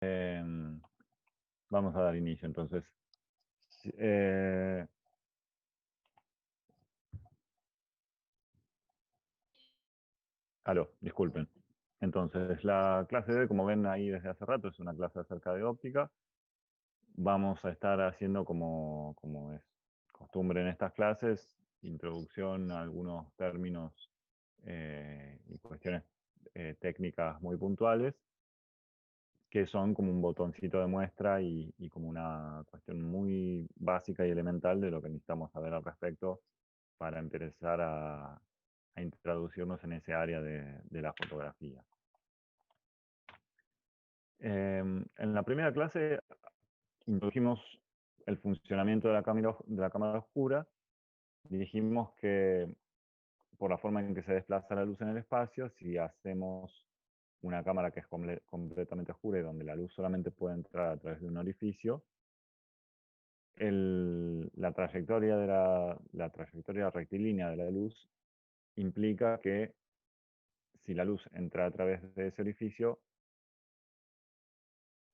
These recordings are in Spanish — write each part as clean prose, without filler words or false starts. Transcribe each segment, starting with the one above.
Vamos a dar inicio entonces. Eh, Aló, disculpen. Entonces, la clase de hoy, como ven ahí desde hace rato, es una clase acerca de óptica. Vamos a estar haciendo como es costumbre en estas clases, introducción a algunos términos y cuestiones técnicas muy puntuales, que son como un botoncito de muestra y como una cuestión muy básica y elemental de lo que necesitamos saber al respecto para empezar a introducirnos en ese área de la fotografía. En la primera clase introdujimos el funcionamiento de la cámara oscura. Dijimos que por la forma en que se desplaza la luz en el espacio, si hacemos una cámara que es completamente oscura y donde la luz solamente puede entrar a través de un orificio, la trayectoria rectilínea de la luz implica que si la luz entra a través de ese orificio,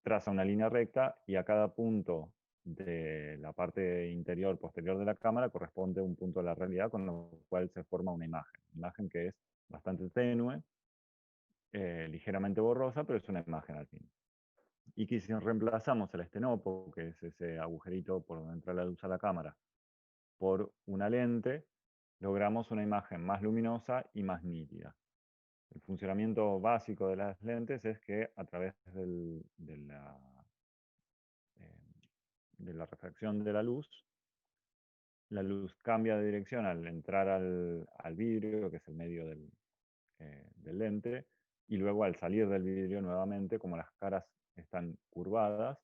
traza una línea recta y a cada punto de la parte interior posterior de la cámara corresponde un punto de la realidad, con lo cual se forma una imagen que es bastante tenue, ligeramente borrosa, pero es una imagen al fin. Y que si reemplazamos el estenopo, que es ese agujerito por donde entra la luz a la cámara, por una lente, logramos una imagen más luminosa y más nítida. El funcionamiento básico de las lentes es que a través de la refracción de la luz cambia de dirección al entrar al vidrio, que es el medio del lente, y luego al salir del vidrio nuevamente, como las caras están curvadas,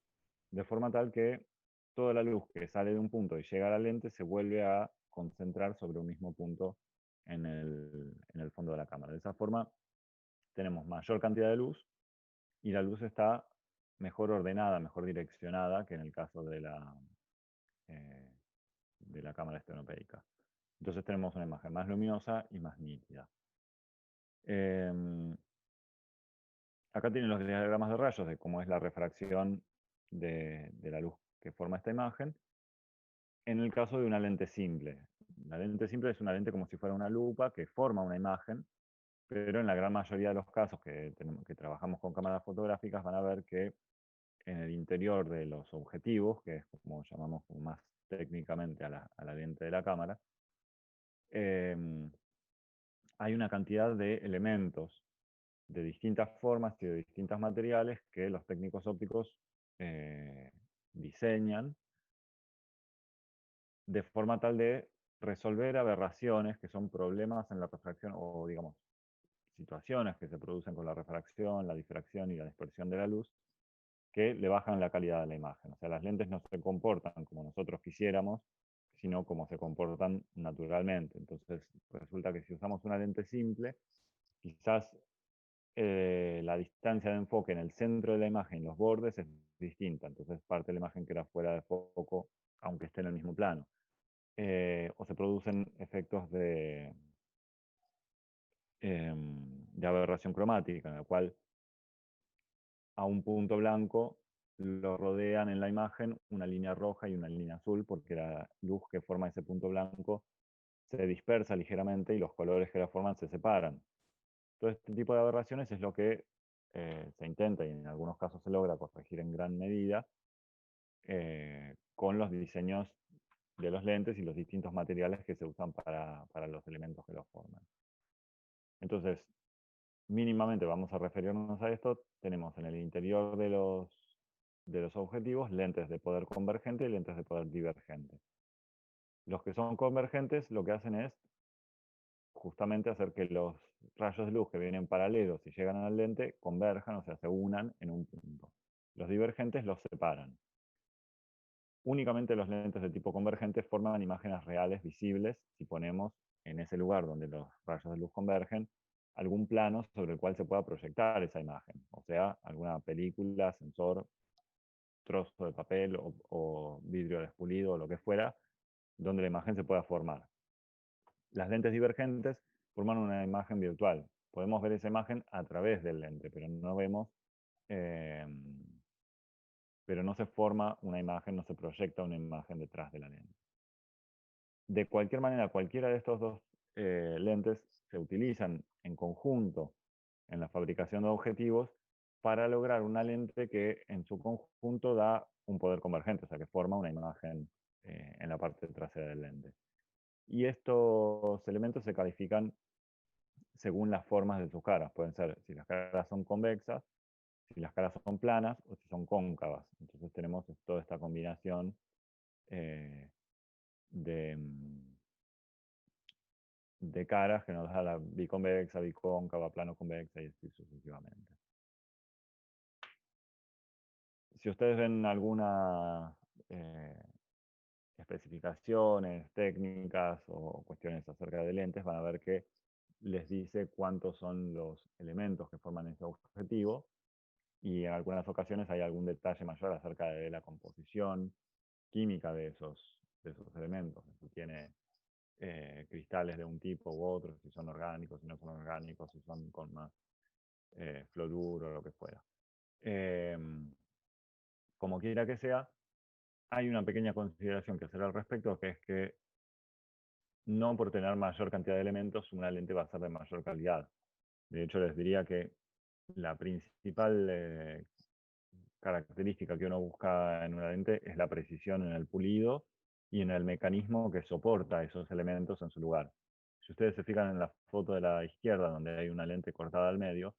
de forma tal que toda la luz que sale de un punto y llega a la lente se vuelve a concentrar sobre un mismo punto en el fondo de la cámara. De esa forma tenemos mayor cantidad de luz y la luz está mejor ordenada, mejor direccionada que en el caso eh, de la cámara estenopeica. Entonces tenemos una imagen más luminosa y más nítida. Acá tienen los diagramas de rayos de cómo es la refracción de la luz que forma esta imagen. En el caso de una lente simple. La lente simple es una lente como si fuera una lupa que forma una imagen, pero en la gran mayoría de los casos que trabajamos con cámaras fotográficas van a ver que en el interior de los objetivos, que es como llamamos más técnicamente a la lente de la cámara, eh, hay una cantidad de elementos de distintas formas y de distintos materiales que los técnicos ópticos eh, diseñan de forma tal de resolver aberraciones que son problemas en la refracción o, digamos, situaciones que se producen con la refracción, la difracción y la dispersión de la luz que le bajan la calidad de la imagen. O sea, las lentes no se comportan como nosotros quisiéramos, sino como se comportan naturalmente. Entonces, resulta que si usamos una lente simple, quizás la distancia de enfoque en el centro de la imagen y los bordes es distinta. Entonces, parte de la imagen queda fuera de foco, aunque esté en el mismo plano. O se producen efectos de aberración cromática, en el cual a un punto blanco lo rodean en la imagen una línea roja y una línea azul, porque la luz que forma ese punto blanco se dispersa ligeramente y los colores que la forman se separan. Todo este tipo de aberraciones es lo que se intenta y en algunos casos se logra corregir en gran medida con los diseños de los lentes y los distintos materiales que se usan para los elementos que los forman. Entonces, mínimamente vamos a referirnos a esto. Tenemos en el interior de los objetivos lentes de poder convergente y lentes de poder divergente. Los que son convergentes lo que hacen es justamente hacer que los rayos de luz que vienen paralelos y llegan al lente converjan, o sea, se unan en un punto. Los divergentes los separan. Únicamente los lentes de tipo convergente forman imágenes reales visibles si ponemos en ese lugar donde los rayos de luz convergen algún plano sobre el cual se pueda proyectar esa imagen, o sea, alguna película, sensor, trozo de papel o vidrio despulido o lo que fuera, donde la imagen se pueda formar. Las lentes divergentes forman una imagen virtual. Podemos ver esa imagen a través del lente, pero no vemos pero no se forma una imagen, no se proyecta una imagen detrás de la lente. De cualquier manera, cualquiera de estos dos lentes se utilizan en conjunto en la fabricación de objetivos para lograr una lente que en su conjunto da un poder convergente, o sea, que forma una imagen en la parte trasera del lente. Y estos elementos se califican según las formas de sus caras. Pueden ser si las caras son convexas, si las caras son planas o si son cóncavas. Entonces tenemos toda esta combinación eh, de, de caras que nos da la biconvexa, bicóncava, plano convexa y así sucesivamente. Si ustedes ven alguna especificaciones técnicas o cuestiones acerca de lentes, van a ver que les dice cuántos son los elementos que forman ese objetivo y en algunas ocasiones hay algún detalle mayor acerca de la composición química de esos elementos. Si tiene cristales de un tipo u otro, si son orgánicos, si no son orgánicos, si son con más fluoruro o lo que fuera. Como quiera que sea, hay una pequeña consideración que hacer al respecto, que es que no por tener mayor cantidad de elementos, una lente va a ser de mayor calidad. De hecho, les diría que la principal característica que uno busca en una lente es la precisión en el pulido y en el mecanismo que soporta esos elementos en su lugar. Si ustedes se fijan en la foto de la izquierda, donde hay una lente cortada al medio,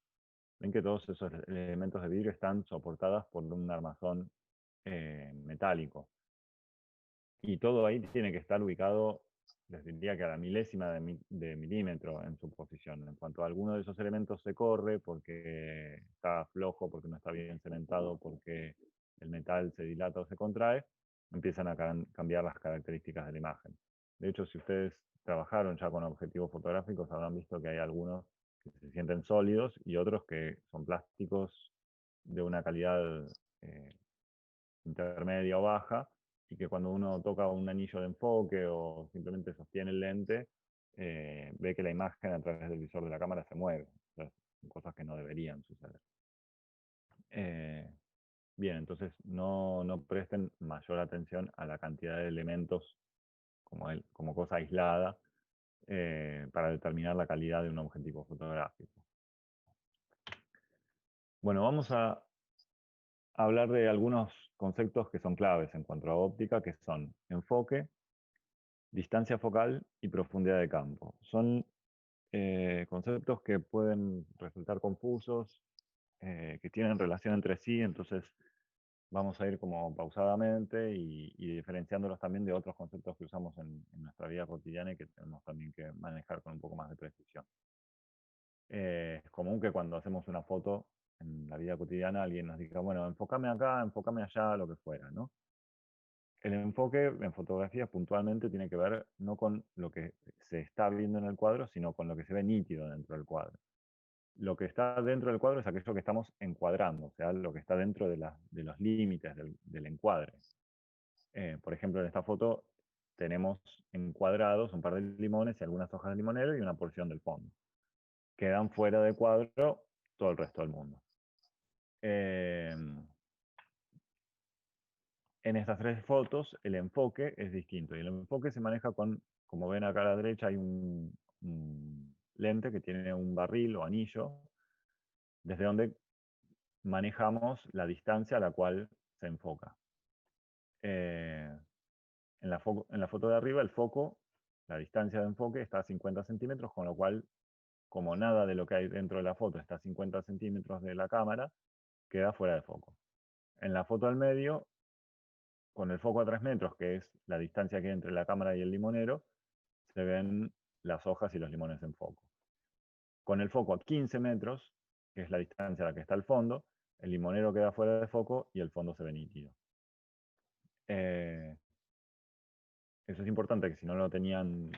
ven que todos esos elementos de vidrio están soportados por un armazón metálico. Y todo ahí tiene que estar ubicado, les diría que a la milésima de milímetro en su posición. En cuanto a alguno de esos elementos se corre porque está flojo, porque no está bien cementado, porque el metal se dilata o se contrae, empiezan a cambiar las características de la imagen. De hecho, si ustedes trabajaron ya con objetivos fotográficos, habrán visto que hay algunos que se sienten sólidos y otros que son plásticos de una calidad intermedia o baja, y que cuando uno toca un anillo de enfoque o simplemente sostiene el lente, ve que la imagen a través del visor de la cámara se mueve. O sea, son cosas que no deberían suceder. Bien, entonces no presten mayor atención a la cantidad de elementos como cosa aislada para determinar la calidad de un objetivo fotográfico. Bueno, vamos a hablar de algunos conceptos que son claves en cuanto a óptica, que son enfoque, distancia focal y profundidad de campo. Son conceptos que pueden resultar confusos, que tienen relación entre sí, entonces vamos a ir como pausadamente y diferenciándolos también de otros conceptos que usamos en nuestra vida cotidiana y que tenemos también que manejar con un poco más de precisión. Es común que cuando hacemos una foto en la vida cotidiana alguien nos diga, bueno, enfócame acá, enfócame allá, lo que fuera, ¿no? El enfoque en fotografía puntualmente tiene que ver no con lo que se está viendo en el cuadro, sino con lo que se ve nítido dentro del cuadro. Lo que está dentro del cuadro es aquello que estamos encuadrando, o sea, lo que está dentro de los límites del encuadre. Por ejemplo, en esta foto tenemos encuadrados un par de limones y algunas hojas de limonero y una porción del fondo. Quedan fuera de cuadro todo el resto del mundo. En estas tres fotos el enfoque es distinto y el enfoque se maneja con, como ven acá a la derecha, hay un lente que tiene un barril o anillo desde donde manejamos la distancia a la cual se enfoca. En la foto de arriba el foco, la distancia de enfoque está a 50 centímetros, con lo cual, como nada de lo que hay dentro de la foto está a 50 centímetros de la cámara, queda fuera de foco. En la foto del medio, con el foco a 3 metros, que es la distancia que hay entre la cámara y el limonero, se ven las hojas y los limones en foco. Con el foco a 15 metros, que es la distancia a la que está el fondo, el limonero queda fuera de foco y el fondo se ve nítido. Eso es importante, que si no lo tenían,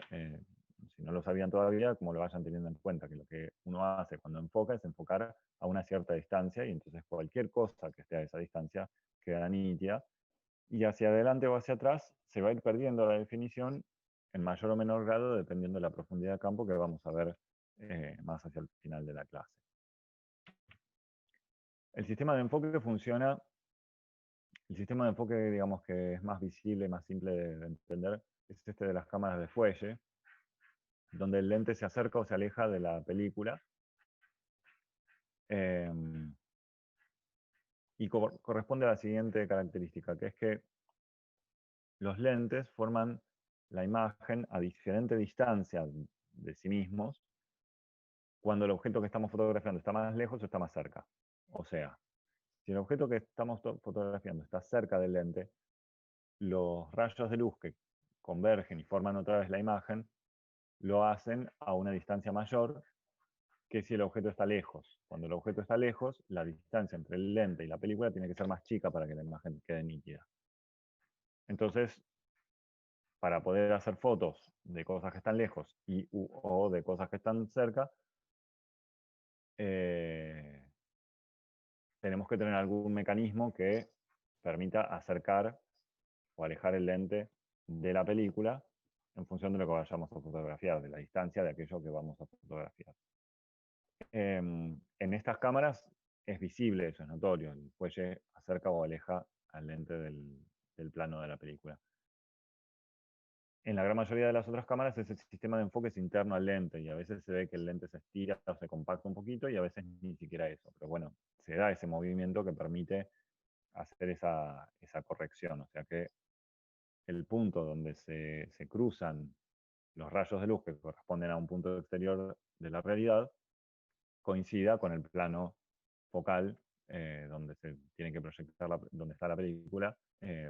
si no lo sabían todavía, como lo vayan teniendo en cuenta, que lo que uno hace cuando enfoca es enfocar a una cierta distancia y entonces cualquier cosa que esté a esa distancia queda nítida, y hacia adelante o hacia atrás se va a ir perdiendo la definición en mayor o menor grado dependiendo de la profundidad de campo que vamos a ver más hacia el final de la clase. El sistema de enfoque funciona El sistema de enfoque, digamos, que es más visible, más simple de entender, es este de las cámaras de fuelle, donde el lente se acerca o se aleja de la película. Y corresponde a la siguiente característica, que es que los lentes forman la imagen a diferente distancia de sí mismos cuando el objeto que estamos fotografiando está más lejos o está más cerca. O sea, si el objeto que estamos fotografiando está cerca del lente, los rayos de luz que convergen y forman otra vez la imagen lo hacen a una distancia mayor que si el objeto está lejos. Cuando el objeto está lejos, la distancia entre el lente y la película tiene que ser más chica para que la imagen quede nítida. Entonces, para poder hacer fotos de cosas que están lejos o de cosas que están cerca, tenemos que tener algún mecanismo que permita acercar o alejar el lente de la película en función de lo que vayamos a fotografiar, de la distancia de aquello que vamos a fotografiar. En estas cámaras es visible, eso es notorio, el fuelle acerca o aleja al lente del plano de la película. En la gran mayoría de las otras cámaras ese sistema de enfoque es interno al lente y a veces se ve que el lente se estira o se compacta un poquito y a veces ni siquiera eso. Pero bueno, se da ese movimiento que permite hacer esa corrección. O sea que el punto donde se cruzan los rayos de luz que corresponden a un punto exterior de la realidad coincida con el plano focal donde se tiene que proyectar donde está la película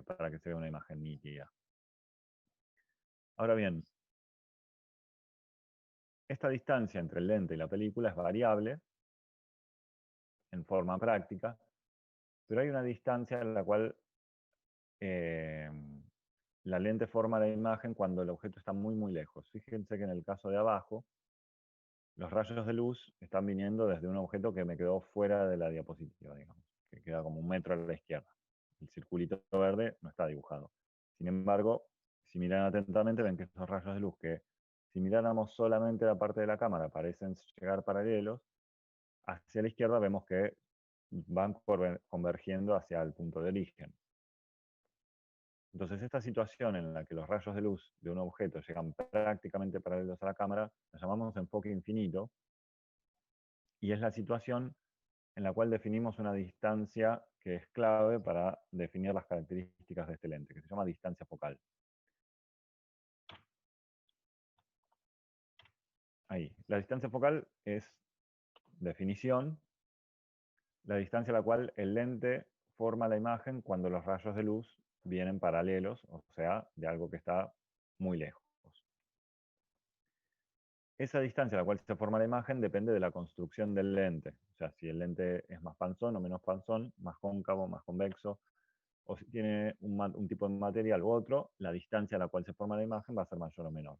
para que se vea una imagen nítida. Ahora bien, esta distancia entre el lente y la película es variable en forma práctica, pero hay una distancia en la cual eh, la lente forma la imagen cuando el objeto está muy muy lejos. Fíjense que en el caso de abajo, los rayos de luz están viniendo desde un objeto que me quedó fuera de la diapositiva, digamos, que queda como 1 metro a la izquierda. El circulito verde no está dibujado. Sin embargo, si miran atentamente, ven que estos rayos de luz que si miráramos solamente la parte de la cámara parecen llegar paralelos, hacia la izquierda vemos que van convergiendo hacia el punto de origen. Entonces, esta situación en la que los rayos de luz de un objeto llegan prácticamente paralelos a la cámara, la llamamos enfoque infinito, y es la situación en la cual definimos una distancia que es clave para definir las características de este lente, que se llama distancia focal. Ahí, la distancia focal es definición, la distancia a la cual el lente forma la imagen cuando los rayos de luz vienen paralelos, o sea, de algo que está muy lejos. Esa distancia a la cual se forma la imagen depende de la construcción del lente. O sea, si el lente es más panzón o menos panzón, más cóncavo, más convexo, o si tiene un tipo de material u otro, la distancia a la cual se forma la imagen va a ser mayor o menor.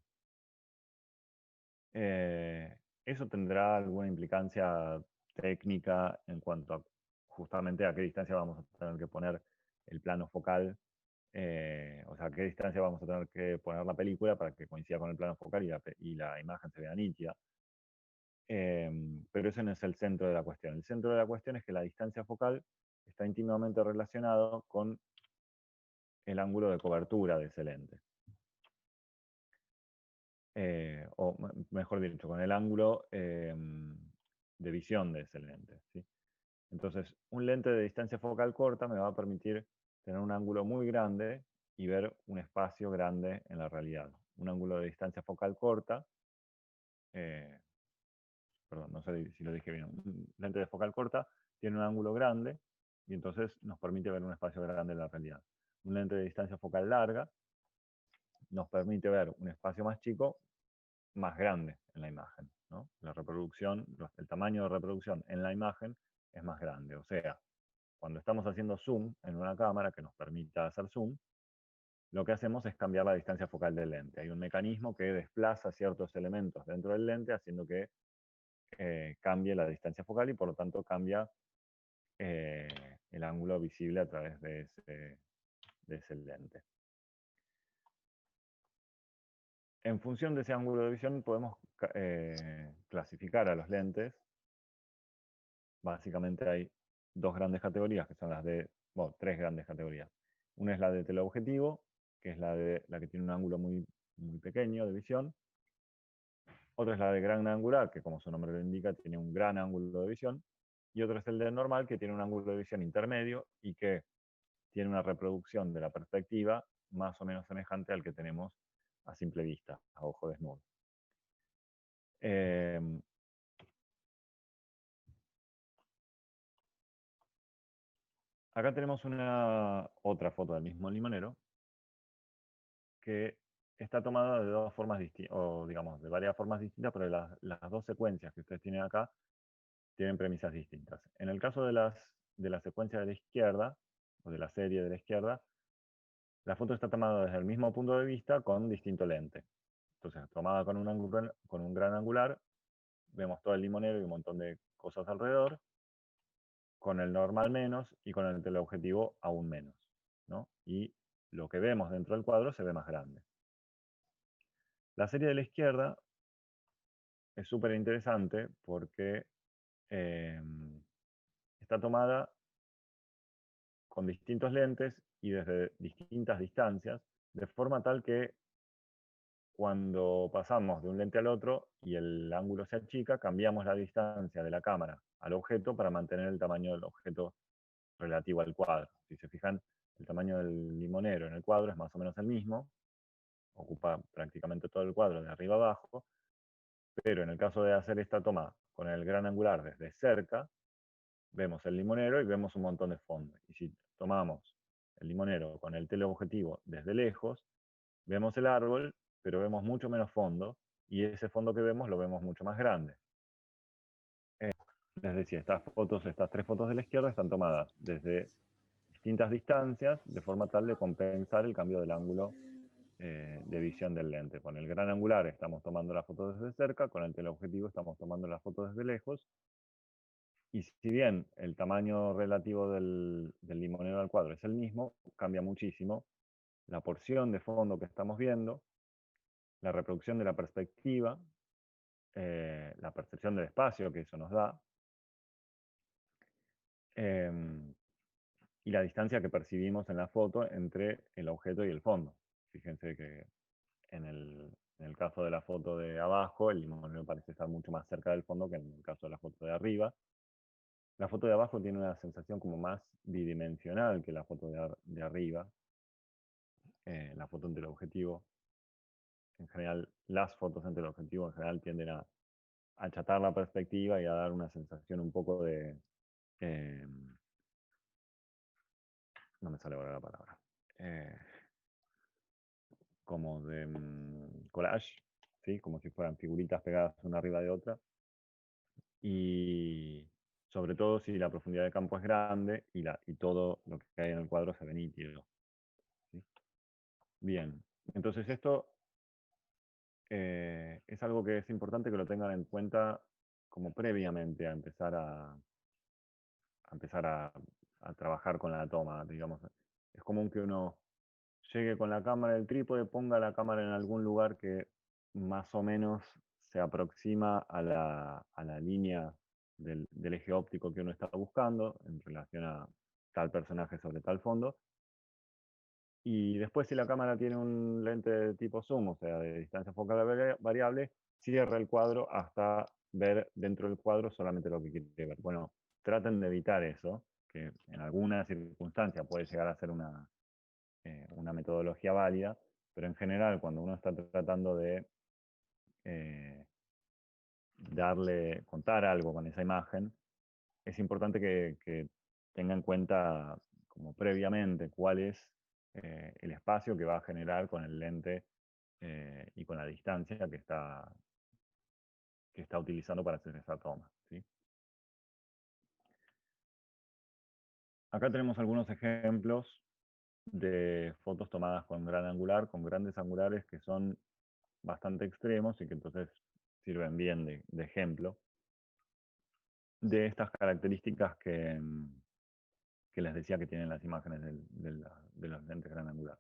Eso tendrá alguna implicancia técnica en cuanto a justamente a qué distancia vamos a tener que poner el plano focal, o sea, a qué distancia vamos a tener que poner la película para que coincida con el plano focal y la imagen se vea nítida. Pero ese no es el centro de la cuestión. El centro de la cuestión es que la distancia focal está íntimamente relacionado con el ángulo de cobertura de ese lente. O mejor dicho, con el ángulo de visión de ese lente. ¿Sí? Entonces, un lente de distancia focal corta me va a permitir tener un ángulo muy grande y ver un espacio grande en la realidad. Un ángulo de distancia focal corta, eh, perdón, no sé si lo dije bien, un lente de focal corta tiene un ángulo grande y entonces nos permite ver un espacio grande en la realidad. Un lente de distancia focal larga nos permite ver un espacio más chico, más grande en la imagen. ¿No? La reproducción, el tamaño de reproducción en la imagen es más grande. O sea, cuando estamos haciendo zoom en una cámara que nos permita hacer zoom, lo que hacemos es cambiar la distancia focal del lente. Hay un mecanismo que desplaza ciertos elementos dentro del lente haciendo que cambie la distancia focal y por lo tanto cambia el ángulo visible a través de ese lente. En función de ese ángulo de visión podemos clasificar a los lentes. Básicamente hay dos grandes categorías, que son las de bueno, tres grandes categorías. Una es la de teleobjetivo, que es la que tiene un ángulo muy, muy pequeño de visión. Otra es la de gran angular, que como su nombre lo indica, tiene un gran ángulo de visión. Y otro es el de normal, que tiene un ángulo de visión intermedio y que tiene una reproducción de la perspectiva más o menos semejante al que tenemos a simple vista, a ojo desnudo. Acá tenemos otra foto del mismo limonero que está tomada de dos formas distintas, o digamos, de varias formas distintas, pero las dos secuencias que ustedes tienen acá tienen premisas distintas. En el caso de la secuencia de la izquierda, o de la serie de la izquierda, la foto está tomada desde el mismo punto de vista con distinto lente. Entonces, tomada con un gran angular, vemos todo el limonero y un montón de cosas alrededor, con el normal menos y con el teleobjetivo aún menos, ¿no? Y lo que vemos dentro del cuadro se ve más grande. La serie de la izquierda es súper interesante porque está tomada con distintos lentes y desde distintas distancias, de forma tal que cuando pasamos de un lente al otro y el ángulo se achica, cambiamos la distancia de la cámara al objeto para mantener el tamaño del objeto relativo al cuadro. Si se fijan, el tamaño del limonero en el cuadro es más o menos el mismo, ocupa prácticamente todo el cuadro de arriba abajo, pero en el caso de hacer esta toma con el gran angular desde cerca, vemos el limonero y vemos un montón de fondo. Y si tomamos el limonero con el teleobjetivo desde lejos, vemos el árbol, pero vemos mucho menos fondo, y ese fondo que vemos lo vemos mucho más grande. Es decir, estas tres fotos de la izquierda están tomadas desde distintas distancias, de forma tal de compensar el cambio del ángulo de visión del lente. Con el gran angular estamos tomando la foto desde cerca, con el teleobjetivo estamos tomando la foto desde lejos, y si bien el tamaño relativo del limonero al cuadro es el mismo, cambia muchísimo la porción de fondo que estamos viendo, la reproducción de la perspectiva, la percepción del espacio que eso nos da, y la distancia que percibimos en la foto entre el objeto y el fondo. Fíjense que en el caso de la foto de abajo, el limonero parece estar mucho más cerca del fondo que en el caso de la foto de arriba. La foto de abajo tiene una sensación como más bidimensional que la foto de arriba. La foto entre el objetivo, en general, las fotos entre el objetivo en general tienden a achatar la perspectiva y a dar una sensación un poco de... no me sale ahora la palabra. Como de collage, ¿sí? Como si fueran figuritas pegadas una arriba de otra. Y sobre todo si la profundidad de campo es grande y todo lo que hay en el cuadro se ve nítido. ¿Sí? Bien, entonces esto es algo que es importante que lo tengan en cuenta como previamente a empezar a trabajar con la toma, digamos. Es común que uno llegue con la cámara del trípode, ponga la cámara en algún lugar que más o menos se aproxima a la línea del eje óptico que uno está buscando en relación a tal personaje sobre tal fondo. Y después, si la cámara tiene un lente de tipo zoom, o sea, de distancia focal variable, cierra el cuadro hasta ver dentro del cuadro solamente lo que quiere ver. Bueno, traten de evitar eso, que en alguna circunstancia puede llegar a ser una metodología válida, pero en general cuando uno está tratando de eh, contar algo con esa imagen, es importante que tenga en cuenta como previamente cuál es el espacio que va a generar con el lente y con la distancia que está utilizando para hacer esa toma. ¿Sí? Acá tenemos algunos ejemplos de fotos tomadas con gran angular, con grandes angulares que son bastante extremos y que entonces sirven bien de ejemplo de estas características que les decía que tienen las imágenes de los lentes gran angular.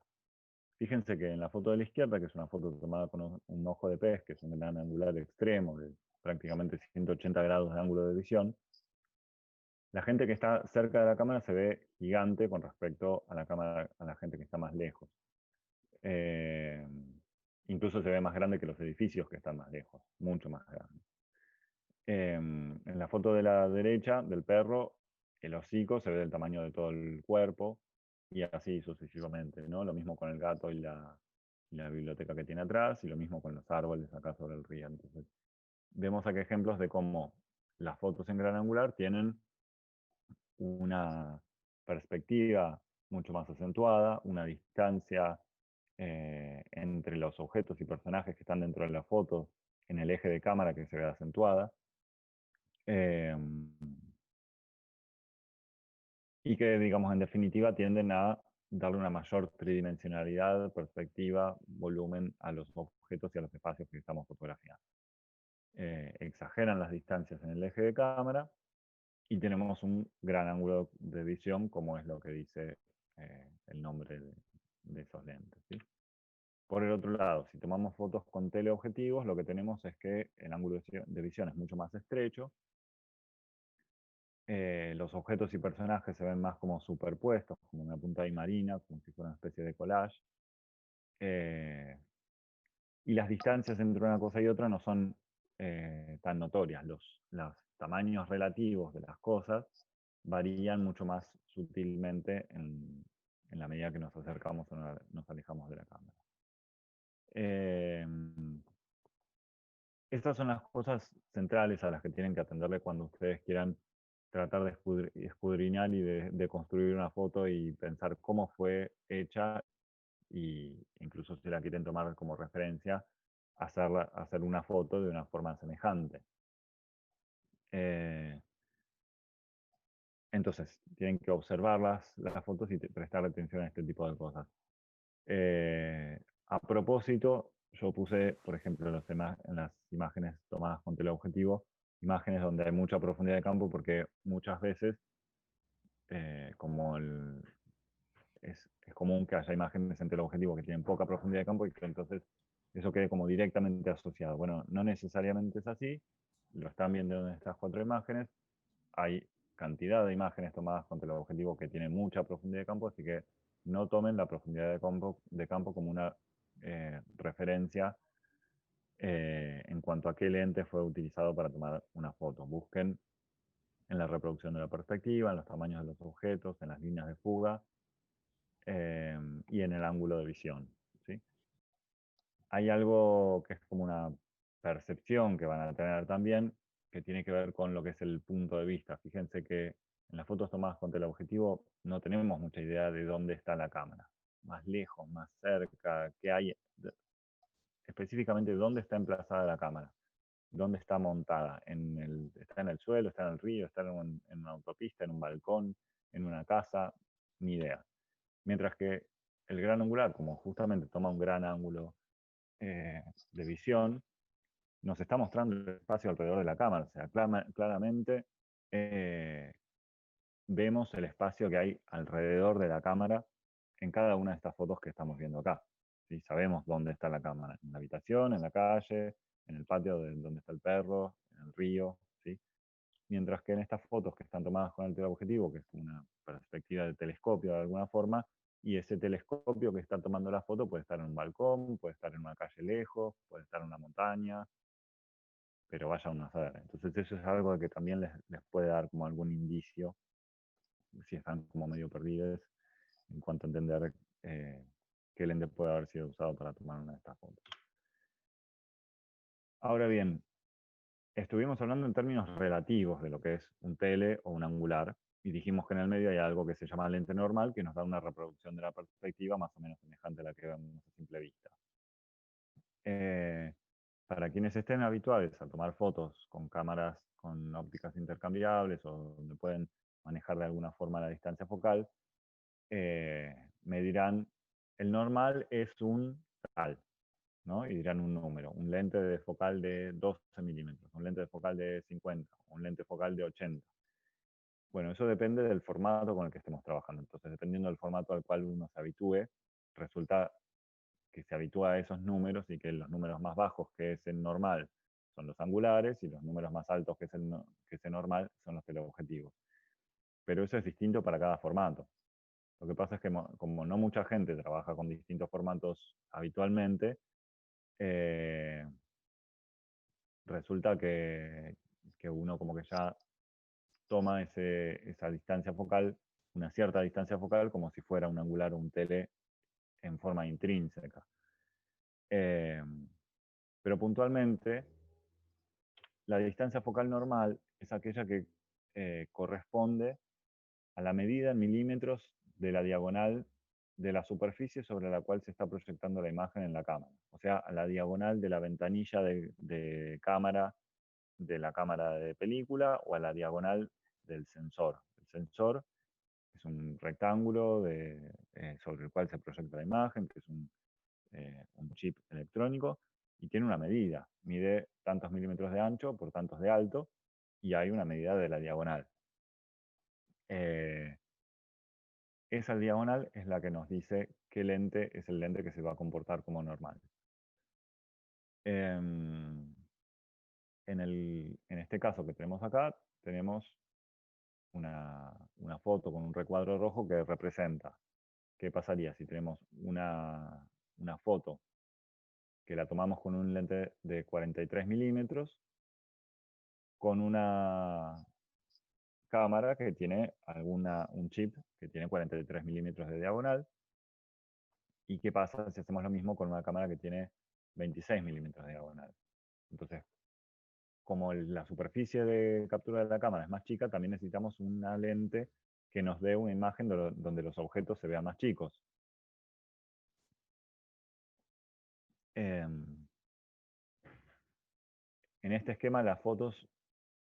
Fíjense que en la foto de la izquierda, que es una foto tomada con un ojo de pez, que es un gran angular extremo de prácticamente 180 grados de ángulo de visión, La gente que está cerca de la cámara se ve gigante con respecto a la cámara, a la gente que está más lejos. Eh, Incluso se ve más grande que los edificios que están más lejos, mucho más grande. En la foto de la derecha del perro, el hocico se ve del tamaño de todo el cuerpo y así sucesivamente, ¿no? Lo mismo con el gato y la biblioteca que tiene atrás y lo mismo con los árboles acá sobre el río. Entonces, vemos aquí ejemplos de cómo las fotos en gran angular tienen una perspectiva mucho más acentuada, una distancia entre los objetos y personajes que están dentro de la foto en el eje de cámara que se ve acentuada. Eh, y que, digamos, en definitiva tienden a darle una mayor tridimensionalidad, perspectiva, volumen a los objetos y a los espacios que estamos fotografiando. Exageran las distancias en el eje de cámara y tenemos un gran ángulo de visión, como es lo que dice el nombre de esos lentes, ¿sí? Por el otro lado, si tomamos fotos con teleobjetivos, lo que tenemos es que el ángulo de visión es mucho más estrecho. Los objetos y personajes se ven más como superpuestos, como una punta de marina, como si fuera una especie de collage. Eh, y las distancias entre una cosa y otra no son tan notorias. Los tamaños relativos de las cosas varían mucho más sutilmente en la medida que nos acercamos o nos alejamos de la cámara. Eh, Estas son las cosas centrales a las que tienen que atenderle cuando ustedes quieran tratar de escudriñar y de construir una foto y pensar cómo fue hecha y incluso si la quieren tomar como referencia, hacer una foto de una forma semejante. Eh, entonces, tienen que observar las fotos y prestar atención a este tipo de cosas. A propósito, yo puse, por ejemplo, en las imágenes tomadas con teleobjetivo, imágenes donde hay mucha profundidad de campo, porque muchas veces, como es común que haya imágenes en teleobjetivo que tienen poca profundidad de campo y que entonces eso quede como directamente asociado. Bueno, no necesariamente es así, lo están viendo en estas 4 imágenes, hay cantidad de imágenes tomadas con teleobjetivo que tienen mucha profundidad de campo, así que no tomen la profundidad de campo como una referencia en cuanto a qué lente fue utilizado para tomar una foto. Busquen en la reproducción de la perspectiva, en los tamaños de los objetos, en las líneas de fuga y en el ángulo de visión, ¿sí? Hay algo que es como una percepción que van a tener también, que tiene que ver con lo que es el punto de vista. Fíjense que en las fotos tomadas con teleobjetivo no tenemos mucha idea de dónde está la cámara. Más lejos, más cerca, qué hay, específicamente dónde está emplazada la cámara, dónde está montada. ¿Está en el suelo, está en el río, está en una autopista, en un balcón, en una casa? Ni idea. Mientras que el gran angular, como justamente toma un gran ángulo de visión, nos está mostrando el espacio alrededor de la cámara. O sea, claramente vemos el espacio que hay alrededor de la cámara en cada una de estas fotos que estamos viendo acá. ¿Sí? Sabemos dónde está la cámara, en la habitación, en la calle, en el patio donde está el perro, en el río. ¿Sí? Mientras que en estas fotos que están tomadas con el teleobjetivo, que es una perspectiva de telescopio de alguna forma, y ese telescopio que está tomando la foto puede estar en un balcón, puede estar en una calle lejos, puede estar en una montaña, pero vaya uno a saber. Entonces eso es algo que también les puede dar como algún indicio, si están como medio perdidos, en cuanto a entender qué lente puede haber sido usado para tomar una de estas fotos. Ahora bien, estuvimos hablando en términos relativos de lo que es un tele o un angular, y dijimos que en el medio hay algo que se llama lente normal, que nos da una reproducción de la perspectiva más o menos semejante a la que vemos a simple vista. Para quienes estén habituados a tomar fotos con cámaras con ópticas intercambiables o donde pueden manejar de alguna forma la distancia focal, me dirán, el normal es un tal, ¿no? Y dirán un número, un lente de focal de 12 milímetros, un lente de focal de 50, un lente focal de 80. Bueno, eso depende del formato con el que estemos trabajando. Entonces, dependiendo del formato al cual uno se habitúe, resulta que se habitúa a esos números y que los números más bajos, que es el normal, son los angulares y los números más altos, que es el normal, son los teleobjetivos. pero eso es distinto para cada formato. Lo que pasa es que como no mucha gente trabaja con distintos formatos habitualmente, eh, resulta que uno como que ya toma esa distancia focal, una cierta distancia focal, como si fuera un angular o un tele en forma intrínseca. Eh, pero puntualmente, la distancia focal normal es aquella que corresponde a la medida en milímetros de la diagonal de la superficie sobre la cual se está proyectando la imagen en la cámara. O sea, a la diagonal de la ventanilla de cámara de la cámara de película o a la diagonal del sensor. El sensor es un rectángulo sobre el cual se proyecta la imagen, que es un chip electrónico, y tiene una medida. Mide tantos milímetros de ancho por tantos de alto, y hay una medida de la diagonal. Esa diagonal es la que nos dice qué lente es el lente que se va a comportar como normal. En este caso que tenemos acá, tenemos una foto con un recuadro rojo que representa qué pasaría si tenemos una foto que la tomamos con un lente de 43 milímetros, con una cámara que tiene un chip que tiene 43 milímetros de diagonal, y qué pasa si hacemos lo mismo con una cámara que tiene 26 milímetros de diagonal. Entonces, como la superficie de captura de la cámara es más chica, también necesitamos una lente que nos dé una imagen donde los objetos se vean más chicos. En este esquema las fotos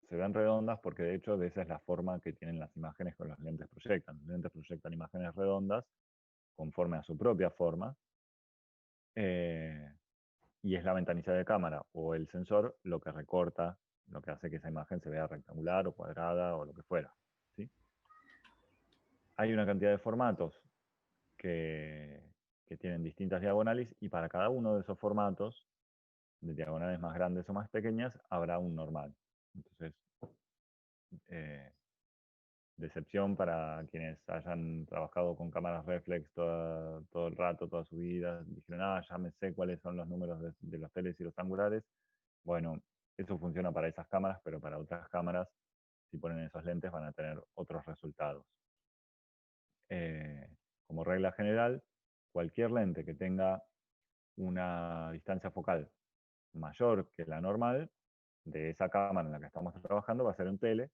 se ven redondas porque de hecho esa es la forma que tienen las imágenes que los lentes proyectan. Los lentes proyectan imágenes redondas conforme a su propia forma, y es la ventanilla de cámara o el sensor lo que recorta, lo que hace que esa imagen se vea rectangular o cuadrada o lo que fuera, ¿sí? Hay una cantidad de formatos que, que tienen distintas diagonales, y para cada uno de esos formatos, de diagonales más grandes o más pequeñas, habrá un normal. Entonces, eh, decepción para quienes hayan trabajado con cámaras reflex todo el rato, toda su vida, dijeron, ya me sé cuáles son los números de los teles y los angulares. Bueno, eso funciona para esas cámaras, pero para otras cámaras, si ponen esos lentes, van a tener otros resultados. Eh, como regla general, cualquier lente que tenga una distancia focal mayor que la normal de esa cámara en la que estamos trabajando va a ser un tele,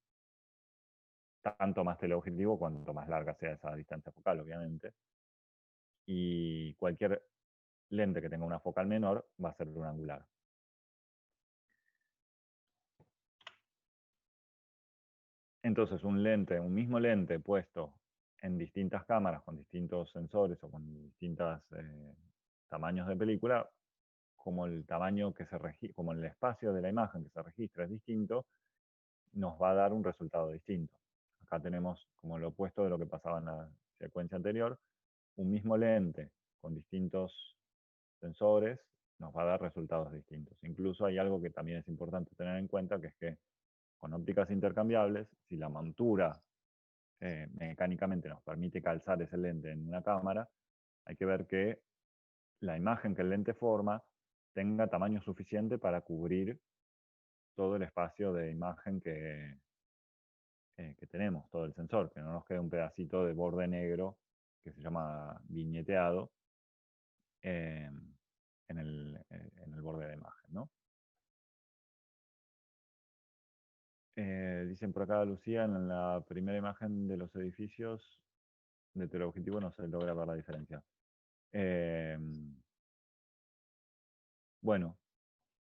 tanto más teleobjetivo cuanto más larga sea esa distancia focal, obviamente. Y cualquier lente que tenga una focal menor va a ser un angular. Entonces, un mismo lente puesto en distintas cámaras con distintos sensores o con distintos tamaños de película, como el tamaño que como el espacio de la imagen que se registra es distinto, nos va a dar un resultado distinto. Acá tenemos como lo opuesto de lo que pasaba en la secuencia anterior, un mismo lente con distintos sensores nos va a dar resultados distintos. Incluso hay algo que también es importante tener en cuenta, que es que con ópticas intercambiables, si la montura mecánicamente nos permite calzar ese lente en una cámara, hay que ver que la imagen que el lente forma tenga tamaño suficiente para cubrir todo el espacio de imagen que tenemos, todo el sensor, que no nos quede un pedacito de borde negro que se llama viñeteado eh, en el borde de imagen, ¿no? Dicen por acá, Lucía, en la primera imagen de los edificios de teleobjetivo no se logra ver la diferencia. Eh, bueno,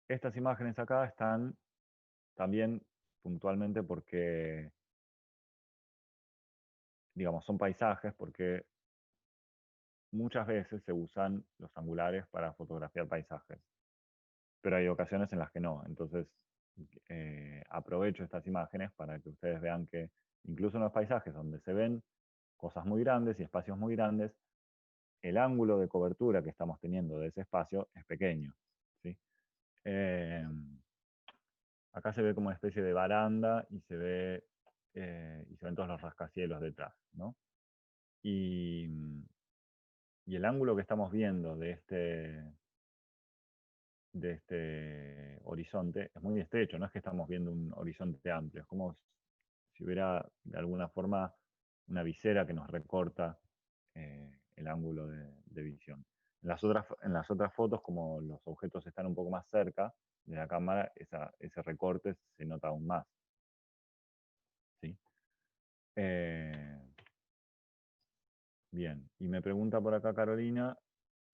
estas imágenes acá están también puntualmente porque, digamos, son paisajes, porque muchas veces se usan los angulares para fotografiar paisajes, pero hay ocasiones en las que no. Entonces, aprovecho estas imágenes para que ustedes vean que incluso en los paisajes donde se ven cosas muy grandes y espacios muy grandes, el ángulo de cobertura que estamos teniendo de ese espacio es pequeño, ¿sí? Acá se ve como una especie de baranda y se ve y se ven todos los rascacielos detrás, ¿no? Y, y el ángulo que estamos viendo de este horizonte es muy estrecho, no es que estamos viendo un horizonte amplio, es como si hubiera de alguna forma una visera que nos recorta el ángulo de visión. En las otras fotos, como los objetos están un poco más cerca de la cámara, ese recorte se nota aún más. ¿Sí? Eh, bien, y me pregunta por acá Carolina,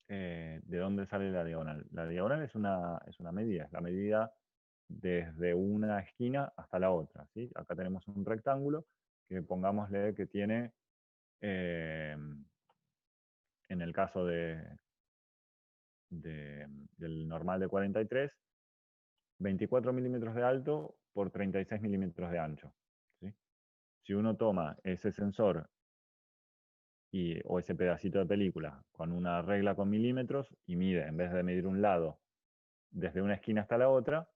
¿de dónde sale la diagonal? La diagonal es una medida, es la medida desde una esquina hasta la otra. ¿Sí? Acá tenemos un rectángulo que pongámosle que tiene, en el caso del normal de 43, 24 milímetros de alto por 36 milímetros de ancho. ¿Sí? Si uno toma ese sensor o ese pedacito de película con una regla con milímetros y mide, en vez de medir un lado desde una esquina hasta la otra,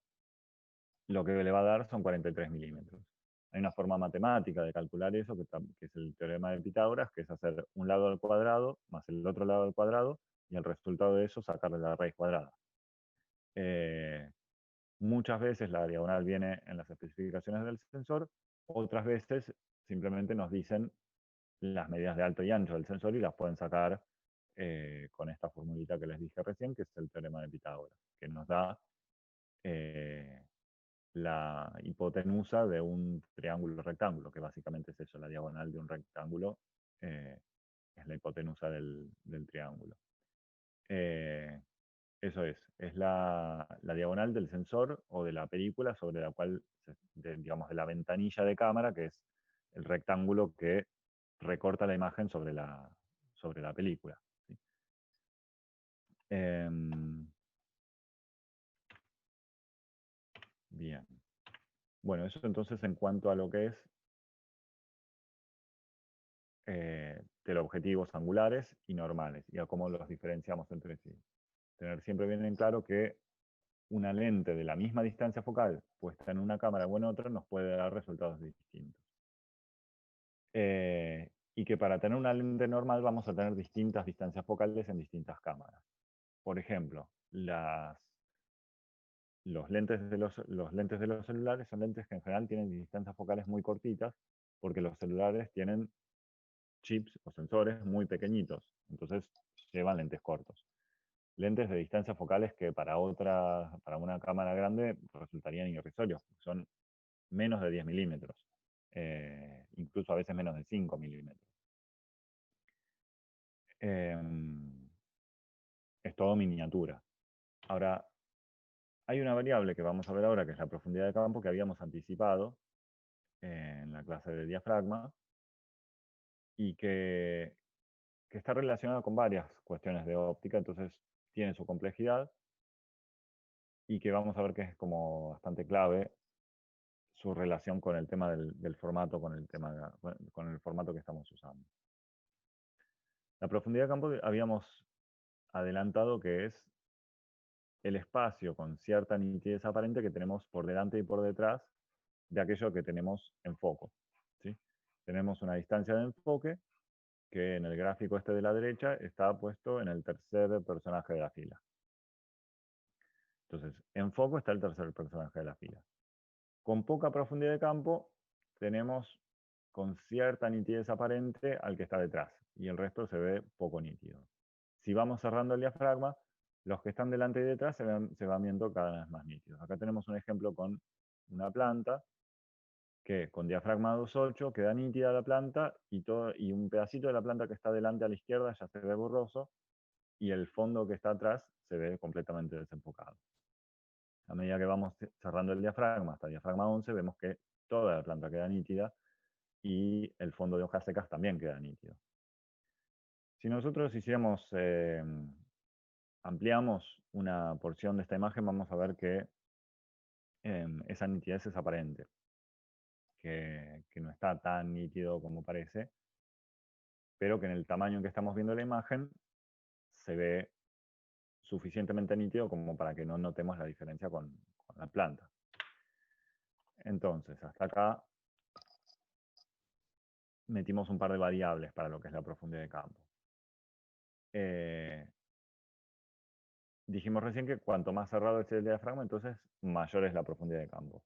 lo que le va a dar son 43 milímetros. Hay una forma matemática de calcular eso, que es el teorema de Pitágoras, que es hacer un lado al cuadrado más el otro lado al cuadrado, y el resultado de eso sacarle la raíz cuadrada. Muchas veces la diagonal viene en las especificaciones del sensor, otras veces simplemente nos dicen las medidas de alto y ancho del sensor y las pueden sacar con esta formulita que les dije recién, que es el teorema de Pitágoras, que nos da la hipotenusa de un triángulo rectángulo, que básicamente es eso, la diagonal de un rectángulo es la hipotenusa del triángulo. Eso es la diagonal del sensor o de la película sobre la cual, digamos, de la ventanilla de cámara, que es el rectángulo que recorta la imagen sobre la película. ¿Sí? Bien. Bueno, eso entonces en cuanto a lo que es teleobjetivos angulares y normales, y a cómo los diferenciamos entre sí. Tener siempre bien en claro que una lente de la misma distancia focal puesta en una cámara o en otra nos puede dar resultados distintos. Y que para tener una lente normal vamos a tener distintas distancias focales en distintas cámaras. Por ejemplo, los lentes de los celulares son lentes que en general tienen distancias focales muy cortitas, porque los celulares tienen chips o sensores muy pequeñitos, entonces llevan lentes cortos. Lentes de distancias focales que para una cámara grande resultarían irrisorios, son menos de 10 milímetros, incluso a veces menos de 5 milímetros. Es todo miniatura. Ahora, hay una variable que vamos a ver ahora, que es la profundidad de campo, que habíamos anticipado en la clase de diafragma, y que está relacionada con varias cuestiones de óptica, entonces tiene su complejidad, y que vamos a ver que es como bastante clave su relación con el tema del formato, con el formato que estamos usando. La profundidad de campo habíamos adelantado que es el espacio con cierta nitidez aparente que tenemos por delante y por detrás de aquello que tenemos en foco. ¿Sí? Tenemos una distancia de enfoque que en el gráfico este de la derecha está puesto en el tercer personaje de la fila. Entonces, en foco está el tercer personaje de la fila. Con poca profundidad de campo tenemos con cierta nitidez aparente al que está detrás, y el resto se ve poco nítido. Si vamos cerrando el diafragma, los que están delante y detrás se van viendo cada vez más nítidos. Acá tenemos un ejemplo con una planta, que con diafragma 2.8 queda nítida la planta, y un pedacito de la planta que está delante a la izquierda ya se ve borroso, y el fondo que está atrás se ve completamente desenfocado. A medida que vamos cerrando el diafragma hasta el diafragma 11, vemos que toda la planta queda nítida y el fondo de hojas secas también queda nítido. Si nosotros ampliamos una porción de esta imagen, vamos a ver que esa nitidez es aparente, que no está tan nítido como parece, pero que en el tamaño en que estamos viendo la imagen se ve suficientemente nítido como para que no notemos la diferencia con la planta. Entonces, hasta acá metimos un par de variables para lo que es la profundidad de campo. Dijimos recién que cuanto más cerrado es el diafragma, entonces mayor es la profundidad de campo.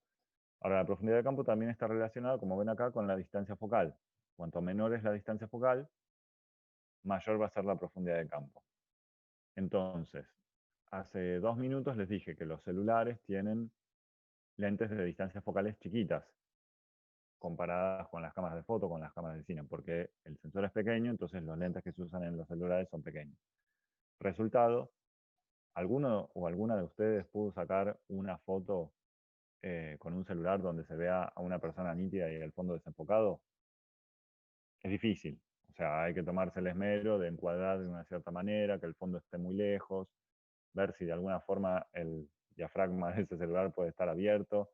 Ahora, la profundidad de campo también está relacionada, como ven acá, con la distancia focal. Cuanto menor es la distancia focal, mayor va a ser la profundidad de campo. Entonces, hace 2 minutos les dije que los celulares tienen lentes de distancias focales chiquitas, comparadas con las cámaras de foto, con las cámaras de cine, porque el sensor es pequeño, entonces los lentes que se usan en los celulares son pequeños. Resultado, ¿alguno o alguna de ustedes pudo sacar una foto con un celular donde se vea a una persona nítida y el fondo desenfocado? Es difícil. O sea, hay que tomarse el esmero de encuadrar de una cierta manera, que el fondo esté muy lejos, ver si de alguna forma el diafragma de ese celular puede estar abierto.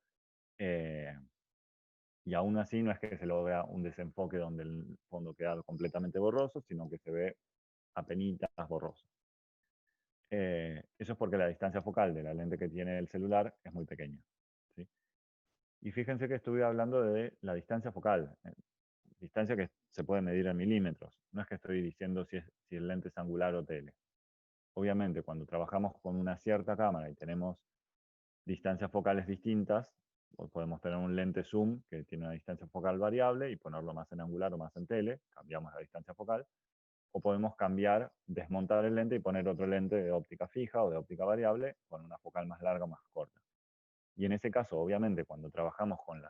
Y aún así no es que se lo vea un desenfoque donde el fondo queda completamente borroso, sino que se ve apenitas borroso. Eso es porque la distancia focal de la lente que tiene el celular es muy pequeña. ¿Sí? Y fíjense que estuve hablando de la distancia focal, distancia que se puede medir en milímetros. No es que estoy diciendo si el lente es angular o tele. Obviamente, cuando trabajamos con una cierta cámara y tenemos distancias focales distintas, podemos tener un lente zoom que tiene una distancia focal variable y ponerlo más en angular o más en tele, cambiamos la distancia focal, o podemos cambiar, desmontar el lente y poner otro lente de óptica fija o de óptica variable con una focal más larga o más corta. Y en ese caso, obviamente, cuando trabajamos con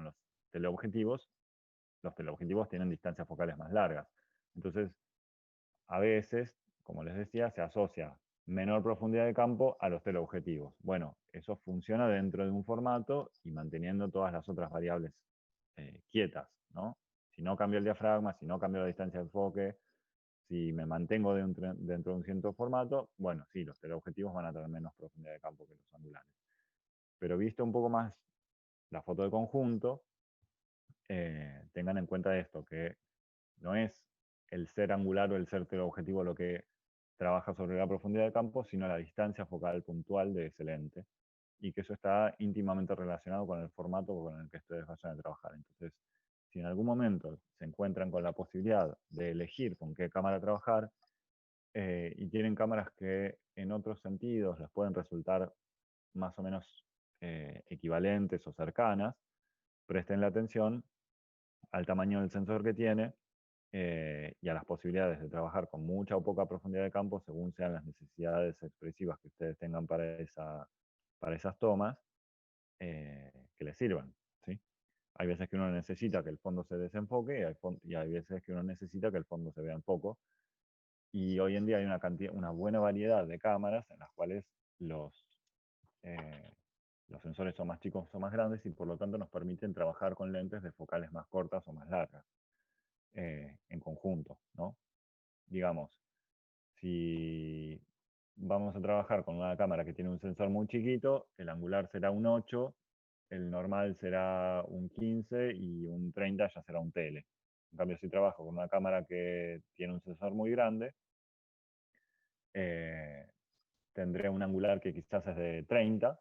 los teleobjetivos tienen distancias focales más largas. Entonces, a veces, como les decía, se asocia menor profundidad de campo a los teleobjetivos. Bueno, eso funciona dentro de un formato y manteniendo todas las otras variables quietas, ¿no? Si no cambio el diafragma, si no cambio la distancia de enfoque, si me mantengo dentro de un cierto formato, bueno, sí, los teleobjetivos van a tener menos profundidad de campo que los angulares. Pero visto un poco más la foto de conjunto, tengan en cuenta esto, que no es el ser angular o el ser teleobjetivo lo que trabaja sobre la profundidad de campo, sino la distancia focal puntual de ese lente. Y que eso está íntimamente relacionado con el formato con el que ustedes vayan a trabajar. Entonces, si en algún momento se encuentran con la posibilidad de elegir con qué cámara trabajar, y tienen cámaras que en otros sentidos les pueden resultar más o menos equivalentes o cercanas, presten la atención al tamaño del sensor que tiene y a las posibilidades de trabajar con mucha o poca profundidad de campo según sean las necesidades expresivas que ustedes tengan para esas tomas, que les sirvan. ¿Sí? Hay veces que uno necesita que el fondo se desenfoque y hay veces que uno necesita que el fondo se vea en foco. Y hoy en día hay una buena variedad de cámaras en las cuales eh, los sensores son más chicos o más grandes y por lo tanto nos permiten trabajar con lentes de focales más cortas o más largas en conjunto, ¿no? Digamos, si vamos a trabajar con una cámara que tiene un sensor muy chiquito, el angular será un 8, el normal será un 15 y un 30 ya será un tele. En cambio, si trabajo con una cámara que tiene un sensor muy grande, eh, tendré un angular que quizás es de 30,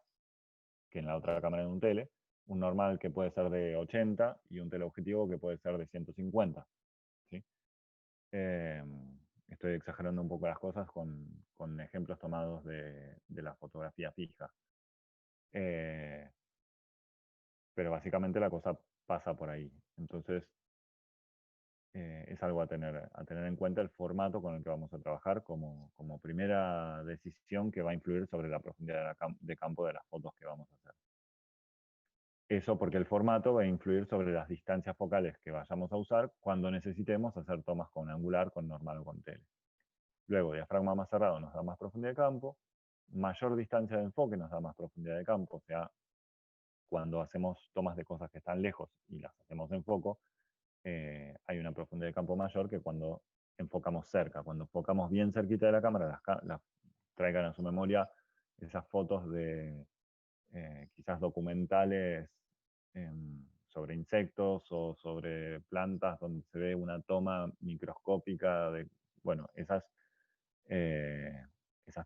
que en la otra cámara de un tele, un normal que puede ser de 80 y un teleobjetivo que puede ser de 150. ¿Sí? Estoy exagerando un poco las cosas con ejemplos tomados de la fotografía fija. Pero básicamente la cosa pasa por ahí. Entonces, es algo a tener en cuenta el formato con el que vamos a trabajar como primera decisión que va a influir sobre la profundidad de campo de las fotos que vamos a hacer. Eso porque el formato va a influir sobre las distancias focales que vayamos a usar cuando necesitemos hacer tomas con angular, con normal o con tele. Luego, diafragma más cerrado nos da más profundidad de campo, mayor distancia de enfoque nos da más profundidad de campo, o sea, cuando hacemos tomas de cosas que están lejos y las hacemos en foco, hay una profundidad de campo mayor que cuando enfocamos cerca. Cuando enfocamos bien cerquita de la cámara, traigan a su memoria esas fotos de quizás documentales sobre insectos o sobre plantas donde se ve una toma microscópica de, bueno, esas